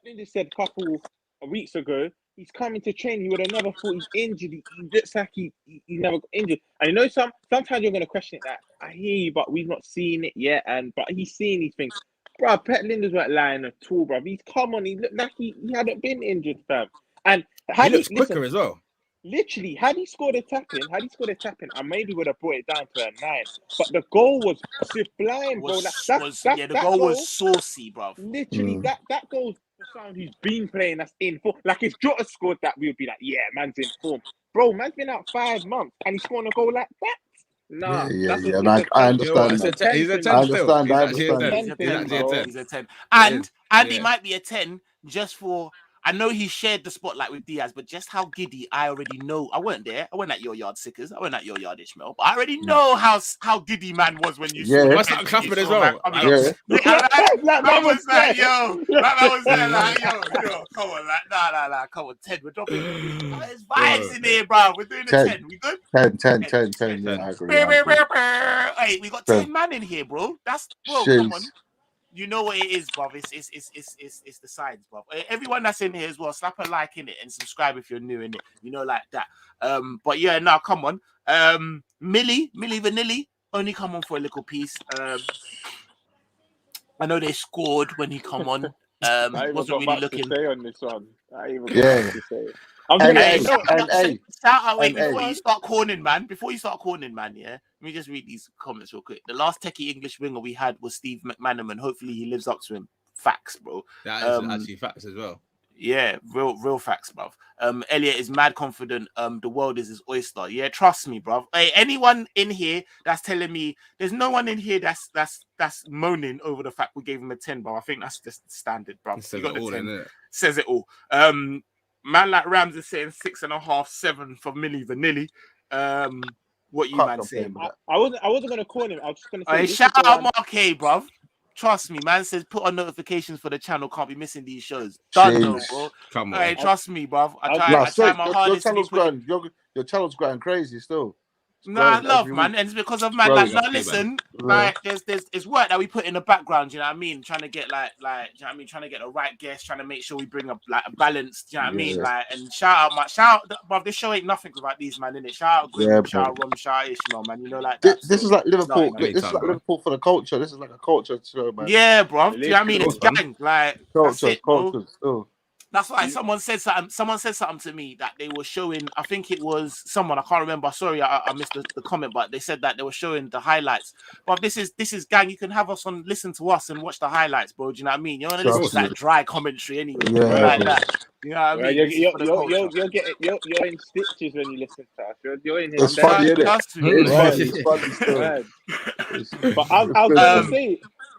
Linders said a couple of weeks ago. He's coming to train. He would have never thought he's injured. He looks like he never got injured. And you know, sometimes you're going to question it. That I hear you, but we've not seen it yet. But he's seeing these things, bro. Pep Linders weren't lying at all, bro. He's come on. He looked like he hadn't been injured, fam. And he looks quicker as well. Literally, had he scored a tap in, I maybe would have brought it down to a 9. But the goal was sublime, bro. The goal was saucy, bro. Literally, that goal. Sound he's been playing that's in form. Like if Jota scored that, we would be like, yeah, man's in form. Bro, man's been out 5 months and he's scoring a goal like that. Nah, I understand. He's a 10 still. He's a 10. And he might be a 10 just for. I know he shared the spotlight with Diaz, but just how giddy I already know. I weren't there. I weren't at your yard, Sickers. I weren't at your yard, Ishmael. But I already know how giddy man was when you saw. That's not clapping as well. Man was like, yo. Man was there like, yo, come on, like, nah, come on, 10. We're dropping. There's vibes in here, bro. We're doing a 10. We good? 10. Yeah, I agree. Hey, we got 10 man in here, bro. That's bro. Come on. You know what it is, bruv. It's the sides, bruv. Everyone that's in here as well, slap a like in it and subscribe if you're new in it. You know, like that. But yeah, now come on. Millie Vanilli only come on for a little piece. I know they scored when he come on. Wasn't really looking. To say on this one. I even got Yeah. to say. Shout out, wait, before you start cornering, man. Yeah. Let me just read these comments real quick. The last techie English winger we had was Steve McManaman. Hopefully he lives up to him. Facts, bro. That is actually facts as well. Yeah, real facts, bruv. Elliot is mad confident. The world is his oyster. Yeah, trust me, bruv. Hey, anyone in here that's telling me there's no one in here that's moaning over the fact we gave him a 10, bro. I think that's just standard, bruv. Says it all. Man like Rams is saying 6.5, 7 for Millie Vanilli. What you man saying? I wasn't gonna call him. I was just gonna say. Hey, shout out Mark A, bruv. Trust me, man says put on notifications for the channel. Can't be missing these shows. Done though, bro. Come on. Hey, trust me, bruv. I try my hardest. Your channel's going crazy still. Nah, love, man, and it's because of man. Like, no, listen, like, there's work that we put in the background. You know what I mean? Trying to get you know what I mean? Trying to get the right guests, trying to make sure we bring a balance. You know what I mean? Like, and shout out, bruv. This show ain't nothing without these man, innit? Shout out Green, shout out Rom, shout out Ishmael, man. You know, like that. This is like Liverpool. This is like Liverpool for the culture. This is like a culture show, man. Yeah, bruv. Do you know what I mean? It's gang, like culture. That's why someone said something to me that they were showing. I think it was someone, I can't remember. Sorry, I missed the comment, but they said that they were showing the highlights. But this is gang. You can have us on, listen to us and watch the highlights, bro. Do you know what I mean? You want to listen to that dry commentary anyway, like that. You know what I mean? You're in stitches when you listen to us. You're in here. It's funny, isn't it? But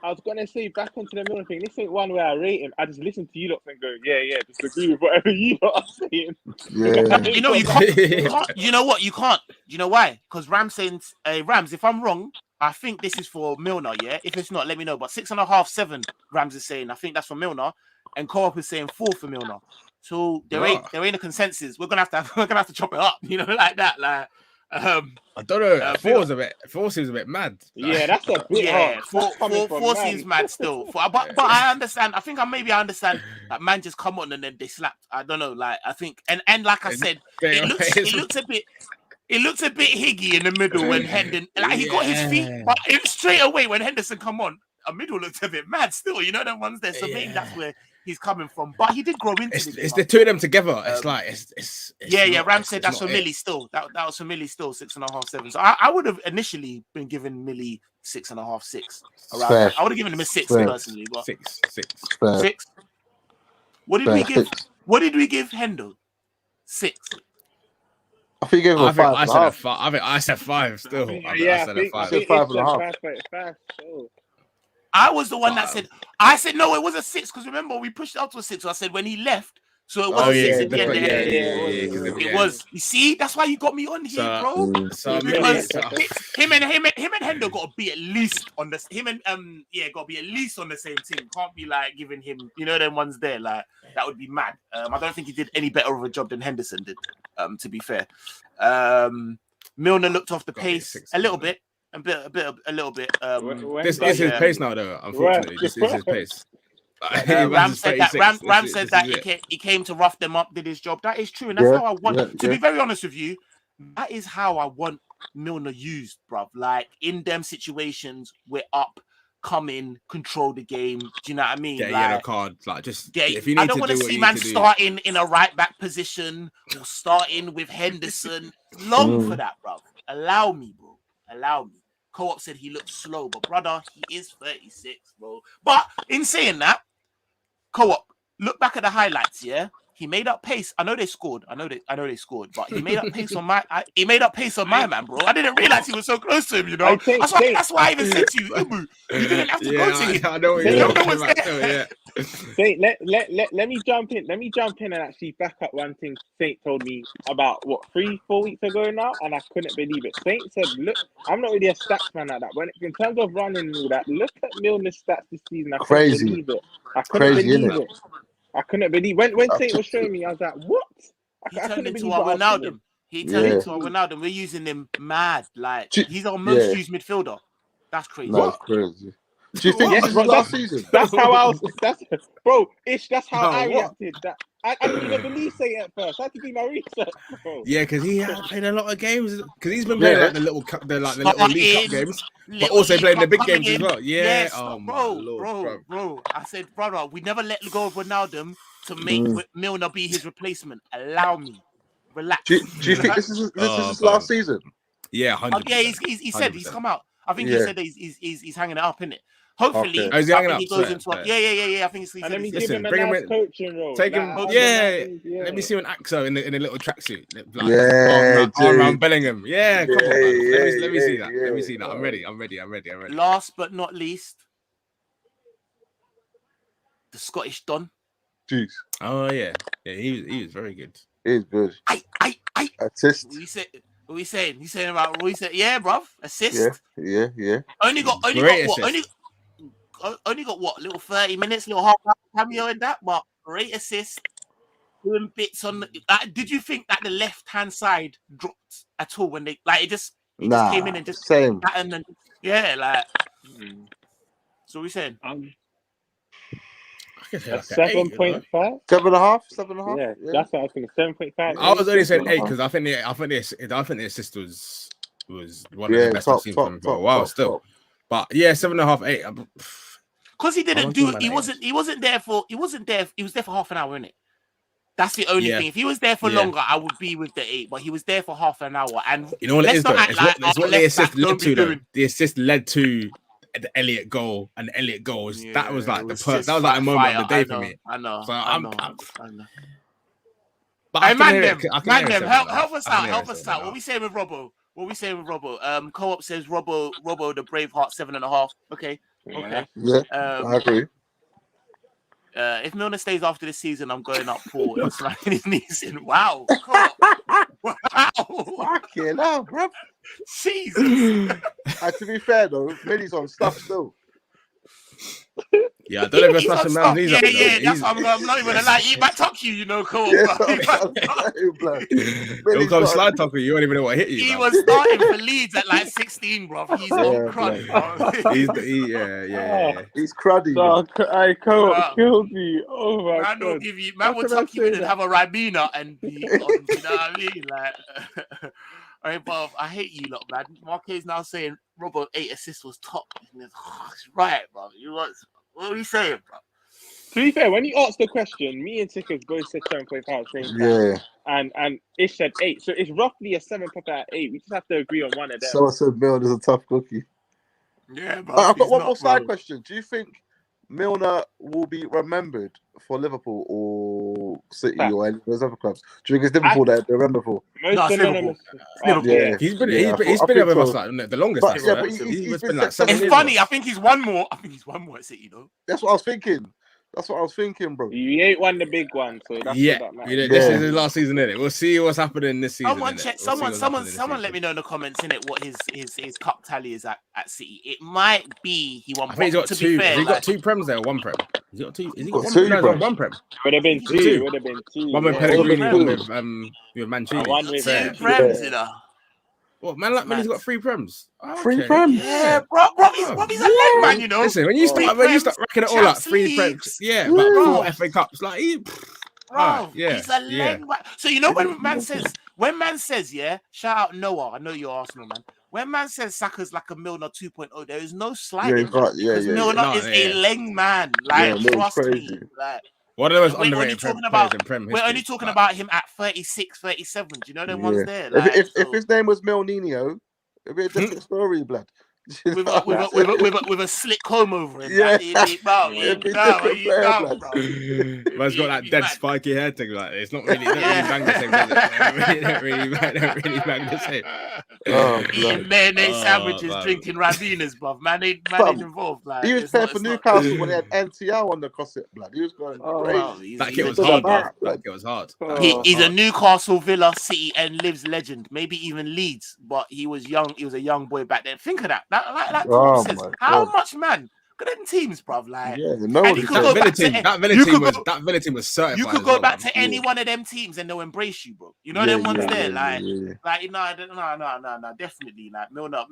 I was gonna say back onto the Milner thing. This ain't one where I rate him. I just listen to you lot and go, yeah, disagree with whatever you lot are saying. Yeah. You know you can't. You know what? You can't. You know why? Because Rams saying, Rams, if I'm wrong, I think this is for Milner. Yeah. If it's not, let me know. But 6.5, 7. Rams is saying. I think that's for Milner, and Co-op is saying 4 for Milner. So there ain't a consensus. We're gonna have to chop it up. You know, like that. Like. I don't know. 4 seems a bit mad. Yeah, that's a bit hard. 4 seems mad still. But I understand. I think I understand that man just come on and then they slapped. I don't know. Like I think and like I said, it looks a bit. It looks a bit higgy in the middle when Hendon, like he got his feet, but straight away when Henderson come on, a middle looks a bit mad still. You know them ones there. So maybe that's where he's coming from. But he did grow into it. It's the two of them together. It's like it's Ram said that's for Millie still. That was for Millie still 6.5, 7. So I would have initially been giving Millie 6.5, 6. Around I would have given him a 6 personally. But 6. What did we give? What did we give Hendo? 6. I think you gave him a 5.5. I think I said 5 still. I said 5.5. I was the one that said. I said no. It was a 6 because remember we pushed it up to a 6. So I said when he left, so it was a 6 at the end. It was. You see, that's why you got me on here, bro. Because him and Hendo got to be at least on the got to be at least on the same team. Can't be like giving him, you know, them ones there. Like that would be mad. I don't think he did any better of a job than Henderson did. To be fair, Milner looked off the pace a little bit. A little bit. This is his pace now, though. Unfortunately, this is his pace. Ram said that he came to rough them up, did his job. That is true, and that's how I want. To be very honest with you, that is how I want Milner used, bruv. Like in them situations, we're up, come in, control the game. Do you know what I mean? Get a yellow card, like just. If you need I don't want to see man starting in a right back position or starting with Henderson. Long for that, bruv. Allow me, bro. Allow me. Co-op said he looked slow, but brother, he is 36, bro. But in saying that, Co-op, look back at the highlights, yeah? He made up pace. I know they scored. I know they scored, but he made up pace on my man, bro. I didn't realize he was so close to him, you know. That's why I even said to you, Ubu, you didn't have to go to him. I know what you're saying. Saint, let me jump in. Let me jump in and actually back up one thing Saint told me about 3-4 weeks ago now, and I couldn't believe it. Saint said, "Look, I'm not really a stats man like that. When in terms of running and all that, look at Milner's stats this season. I couldn't believe it. I couldn't believe when Saint was showing me. I was like, what? He turned into our Ronaldo. We're using him mad. Like he's our most used midfielder. That's crazy. That's crazy. Do you think this is last season? That's how I was. That's how I what? reacted. That I didn't even believe saying it at first. I had to do my research, bro. Yeah, because he has played a lot of games. Because he's been playing like the little cup, the little League Cup games, but also playing the big games as well. Yeah, yes, oh my Lord, bro. I said, brother, we never let go of Ronaldo to make Milner be his replacement. Allow me, relax. Do you think this is last season? Yeah, 100%. Yeah, he said 100%. He's come out. I think he said that he's hanging it up, innit? Hopefully, he goes into I think it's. And then give him a nice coaching role. Take him, Let me see an Axo in a little tracksuit, around Bellingham. Yeah, come on, man. Let me see that. Let me see that. I'm ready. Last but not least, the Scottish Don. Jeez. Oh yeah, he was very good. He's good. Assist. What we saying? He's saying about Roy said, yeah, bruv. Assist. Yeah. Only got what? Little 30 minutes, little half hour cameo in that, but great assist. Doing bits on did you think that the left hand side dropped at all when they it just came in and just same and then So we saying 7.5, 7.5. Yeah, that's what I was thinking. 7.5. I was only saying 8 because I think the assist was one of the best I've seen from him for a while still. But yeah, 7.5, 8. Because he didn't do. He wasn't there for. He was there for half an hour, innit? That's the only thing. If he was there for longer, I would be with the 8. But he was there for half an hour, and you know what it is though. It's what the assist led to. Though. The assist led to the Elliott goal, and the Elliott goals. Yeah, that was like that was like the moment of the day for me. I know. So I know. But I man them. Help us out. What we saying with Robbo? Co-op says Robbo the Braveheart 7.5. Okay. Yeah, I agree. If Milner stays after this season, I'm going up 4. Smacking his knees in. Wow. Wow. Fucking hell, bro. Jesus. To be fair though, Millie's on stuff still. Yeah, I don't know if it's flashing around. Yeah. That's what I'm not even gonna lie. He might talk you, Co-op. He'll come slide tackle you. You don't even know what hit you. He was starting for Leeds at 16, bro. He's on crud, bro. He's cruddy. Co-op killed me. Oh my god. Man will tuck you in and have a Ribena and be on, you know what I mean? All right, Bob, I hate you lot, man. Marquez now saying Robbo 8 assists was top. Right, bro. What are you saying, bro? To be fair, when you asked the question, me and Tickers both said 7.5. Yeah. And Ish said 8. So it's roughly a 7.5 out of 8. We just have to agree on one of them. Someone said Milner's a tough cookie. Yeah, bro. I've got one more side question. Do you think Milner will be remembered for Liverpool or City or any of those other clubs? Do you think it's Liverpool that they remember for? Liverpool. Yeah. He's been here with us like the longest. But he's been like 7 years. It's funny. I think he's one more at City, though. That's what I was thinking. Bro. He ain't won the big one, so that's this is his last season, innit? We'll see what's happening this season. Someone let me know in the comments, innit, what his cup tally is at City. It might be he won. I think he's got 2. Has he got 2 prems there or 1 prem? Has he got 2? Is he got 1 prem? Would have been 2. One with Pellegrini, one with Mancini. 2 prems, you know. What, man like Millie's got 3 prems? 3 prems? Yeah, bro. Robbie's a leg man, you know. Listen, when you start racking it all up, 3 prems. Yeah, but 4 FA Cups. Like, he's a leg man. So, you know, when man says, yeah, shout out Noah. I know you're Arsenal, man. When man says Saka's like a Milner 2.0, there is no sliding. Milner is a leg man. Like, trust me. Like, one of the most underrated players in Prem history. We're only talking about him at 36, 37. Do you know them ones there? Like, if his name was Mel Nino, it'd be a different story, blood. With a slick comb over it. Man's got that dead spiky hair thing. Like, it's not really bang the same, does it? Don't really bang the same. Eating mayonnaise sandwiches, drinking Ravinas, bruv. Man ain't involved. Like, he was playing for Newcastle when he had NTL on the Cosset, blood. He was going crazy. That kid was hard, bro. That kid was hard. He's a Newcastle, Villa, City, and Lives legend. Maybe even Leeds, but he was young. He was a young boy back then. Think of that. Like says, how much, man? Look at them teams, bruv. Like, yeah, no and one. you could go back to that Villa team was certified. You could go back to any one of them teams and they'll embrace you, bro. You know them ones there, like, no, definitely, like Milner.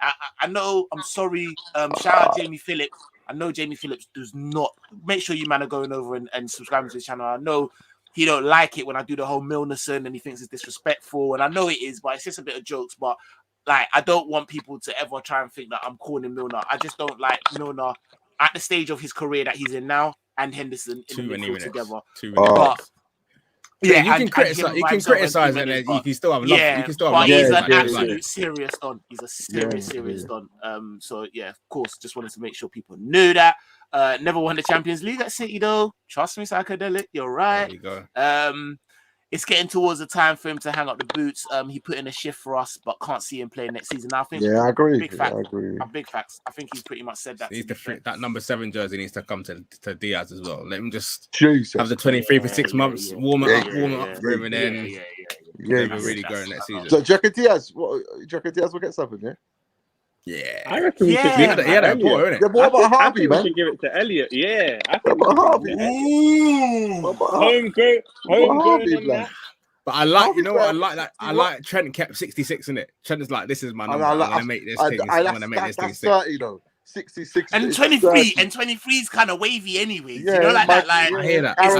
I know. I'm sorry. Shout out Jamie Phillips. I know Jamie Phillips does not. Make sure you man are going over and subscribing to his channel. I know he don't like it when I do the whole Milnerson and he thinks it's disrespectful, and I know it is, but it's just a bit of jokes. But like, I don't want people to ever try and think that I'm calling Milner. I just don't like Milner at the stage of his career that he's in now, and Henderson in the midfield together. But yeah, you can criticize and then you can still have love. You can still have love. He's an absolute serious don. He's a serious don. So yeah, of course, just wanted to make sure people knew that. Never won the Champions League at City though. Trust me, Psychedelic. You're right. There you go. It's getting towards the time for him to hang up the boots. He put in a shift for us, but can't see him playing next season. I think. Yeah, I agree. Big facts. I think he's pretty much said that. That number 7 jersey needs to come to Diaz as well. Let him just have the 23 for 6 months, warm it up for him, and then really going next season. So, do you reckon Diaz will get something? Yeah. Yeah, I reckon we should give it to Elliott. What about Harvey, man? We should give it to Elliott. Yeah, I think what about Harvey? Homegrown. But I like, you know what? I like that. I like Trent kept 66 in it. Trent is like, this is my number. I'm gonna make this thing. I'm gonna make this thing. That's 30 though. 66 and 23 is kind of wavy anyway. Yeah, you know, like that. Like, I hear that. It's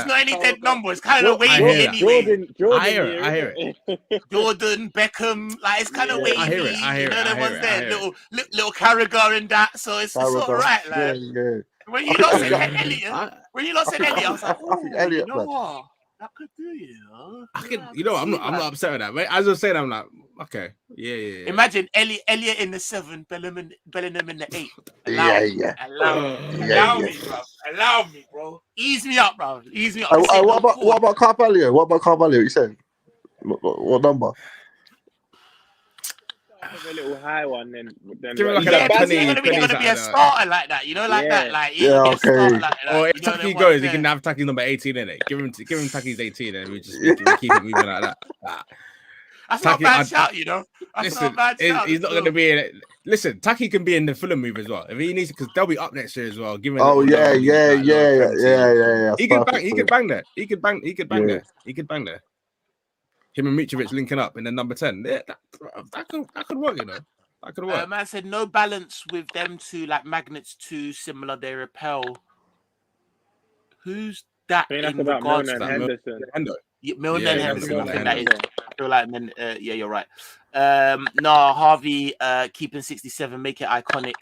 not any dead number. It's kind of wavy anyway. Jordan, I hear it. Jordan, Beckham, like it's kind of wavy. I hear it. You know, the ones there, little Carragher and that. So it's all right. Like when you not said Elliott, I was like, I think Elliott, you know what? That could do you. I'm not upset with that. But as I was saying, I'm like, okay, yeah. Imagine Elliott in the 7, Bellingham in the 8. Allow me, bro. Ease me up, bro. What about Carvalho? You saying? What number? A little high one, then give him like he's gonna be a starter like that, you know, like that, like okay. Or if Taki goes, he can have Taki's number 18 in it. Give him Taki's 18, and we keep it moving like that. That's not a bad shout, you know. He's not going to be in it. Listen, Taki can be in the Fulham move as well if he needs to, because they'll be up next year as well. Give him. Yeah. He could bang there. He could bang there. Him and Mitrovic linking up in the number 10. Yeah, that could work, you know. That could work. Man said no balance with them two, like magnets too similar. They repel. Who's that? In regards to Henderson. Milner and Henderson. I think that is. I feel like then. Yeah, you're right. Harvey keeping 67, make it iconic.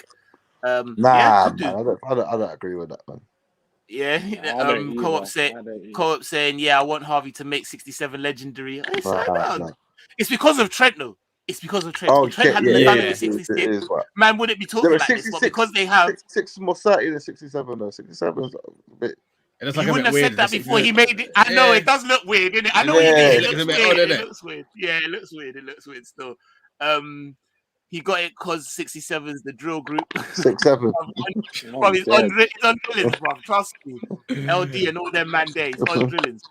Man, I don't agree with that, man. Yeah, Co-op saying, yeah, I want Harvey to make 67 legendary. It's because of Trent, though. It's because of Trent. Trent hadn't done it at 66. Man, wouldn't be talking like this, but because they have 66 more 30 than 67, though. 67 is a bit. He wouldn't have said that before he made it. I know it does look weird, innit? I know it looks weird. Yeah, it looks weird. It looks weird still. He got it because 67 is the drill group. 67. Bro, he's on drillings, bro. Trust me. LD and all them man days on drillings.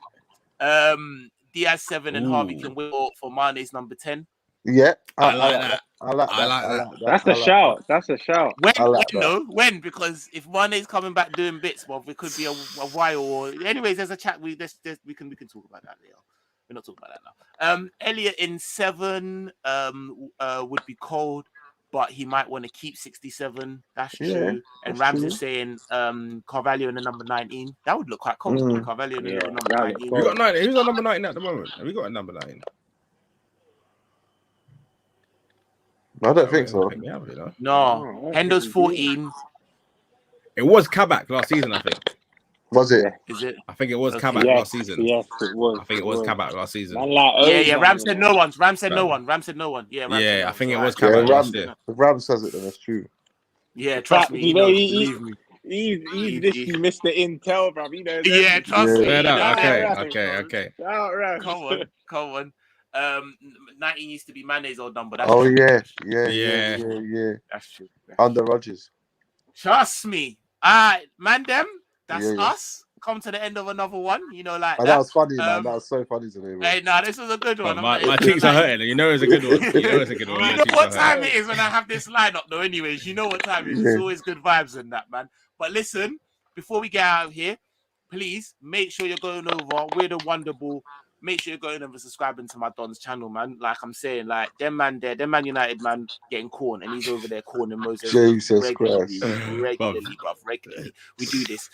Diaz 7 and Harvey can wait for Mane's number 10. Yeah, I like that. That's a shout. When? Because if Mane's coming back doing bits, well, it could be a while. Or anyways, there's a chat. We can talk about that later. We're not talking about that now. Elliott in 7 would be cold, but he might want to keep 67. That's true. Yeah, and Rams is saying Carvalho in the number 19. That would look quite cold. Carvalho in the number 19. We got 19. Who's on number 19 at the moment? Have we got a number 19? I don't think so. No. Hendo's 14. It was Kabak last season, I think. Was it? Is it? I think it was Kabak last season. Yes, it was. I think it was Kabak last season. Ram said no one. Ram said no one. Yeah, I think it was Kabak last year. If Ram says it, then that's true. Yeah, trust me. You know, he's literally missed the intel, bro. You know. Yeah, trust me. Okay. Come on. 19 used to be Mane's old number. Yeah. That's true. Under Rodgers. Trust me. Man, them. That's us. come to the end of another one. You know, like that was funny, man. That was so funny to me. Hey, this was a good one. My cheeks are hurting. You know it's a good one. You know it's a good one. You know what time it is when I have this lineup, though. Anyways, you know what time it is. It's always good vibes and that, man. But listen, before we get out of here, please make sure you're going over. We're the Wonderful. Make sure you're going over subscribing to my Don's channel, man. Like I'm saying, like them Man United man getting corn, and he's over there corning Moses. Jesus Christ. Regularly, bruv. Regularly. We do this.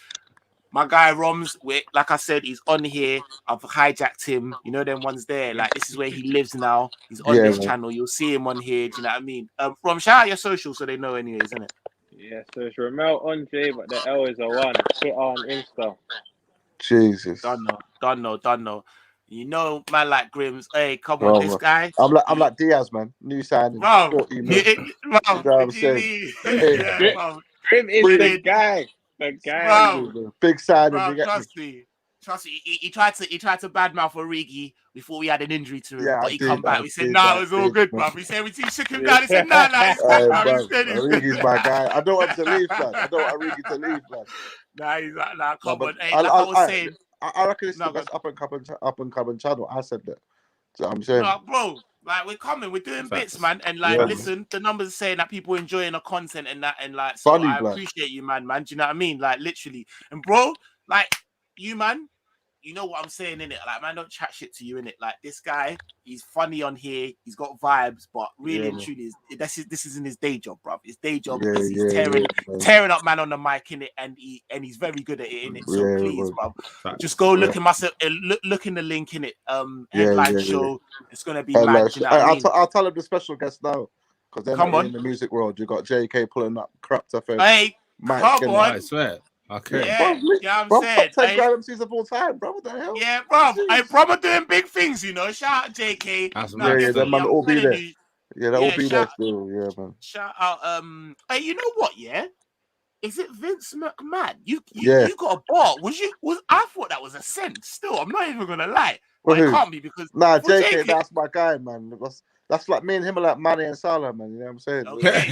My guy Roms, like I said, he's on here. I've hijacked him. You know them ones there. Like this is where he lives now. He's on this channel. You'll see him on here. Do you know what I mean? Rom, shout out your social so they know anyways, isn't it? Yeah, so it's Ramel on J, but the L is a 1. Twitter on Insta. Jesus. Don't know. You know, man like Grims. Hey, come on, this guy. I'm like Diaz, man. New signing. Bro, you know what I'm saying? Grim is the guy. The guy. Bro, big signing. Bro, trust me. He tried to badmouth Origi before we had an injury to him, but he come back. We said, it was all good, bro. He said, we shook him down. He said, nah, it's good, Origi's my guy. I don't want him to leave, man. I don't want Origi to leave, man. Nah, he's like, come on. Hey, like I was saying. I reckon it's the best up and coming channel. I said that. So I'm saying, bro, like we're coming, we're doing bits, man, and like, listen, the numbers are saying that people are enjoying the content and that, and like, so funny, I appreciate you, man. Do you know what I mean? Like, literally, and bro, like, you, man. You know what I'm saying, innit? Like, man, don't chat shit to you, innit? Like, this guy, he's funny on here, he's got vibes, but really and truly, this isn't his day job, bruv. His day job is he's tearing up man on the mic, innit? And he's very good at it, innit? So please, bruv, just go look in myself, look in the link, innit? Headline show, it's gonna be mad. You know what I mean? I'll tell him the special guest now, because they're in the music world. You got JK pulling up crap to face. Hey, come on, I swear. Okay. Yeah, I'm saying. 10 grand MCs of all time, bro. What the hell? Yeah, bro. I'm probably doing big things, you know. Shout out JK. That man all be there. Yeah, they'll all be there still. Yeah, man. Shout out. Hey, you know what? Yeah. Is it Vince McMahon? You got a bar. I thought that was a cent. Still, I'm not even gonna lie. Well, it can't be because JK, that's my guy, man. That's like me and him are like Manny and Salah, man. You know what I'm saying? Okay.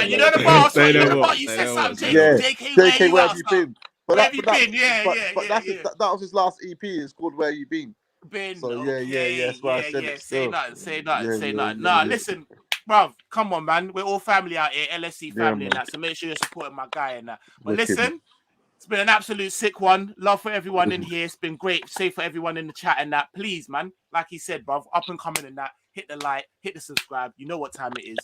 You know the bar. You said something, JK, where have you been? Where have you been? Yeah. That was his last EP. It's called Where You Been. So yeah. That's why I said it. Say nothing. Nah, listen, bruv, come on, man. We're all family out here, LFC family and that. So make sure you're supporting my guy and that. But listen, it's been an absolute sick one. Love for everyone in here. It's been great. Safe for everyone in the chat and that. Please, man, like he said, bruv, up and coming and that. Hit the like, hit the subscribe. You know what time it is.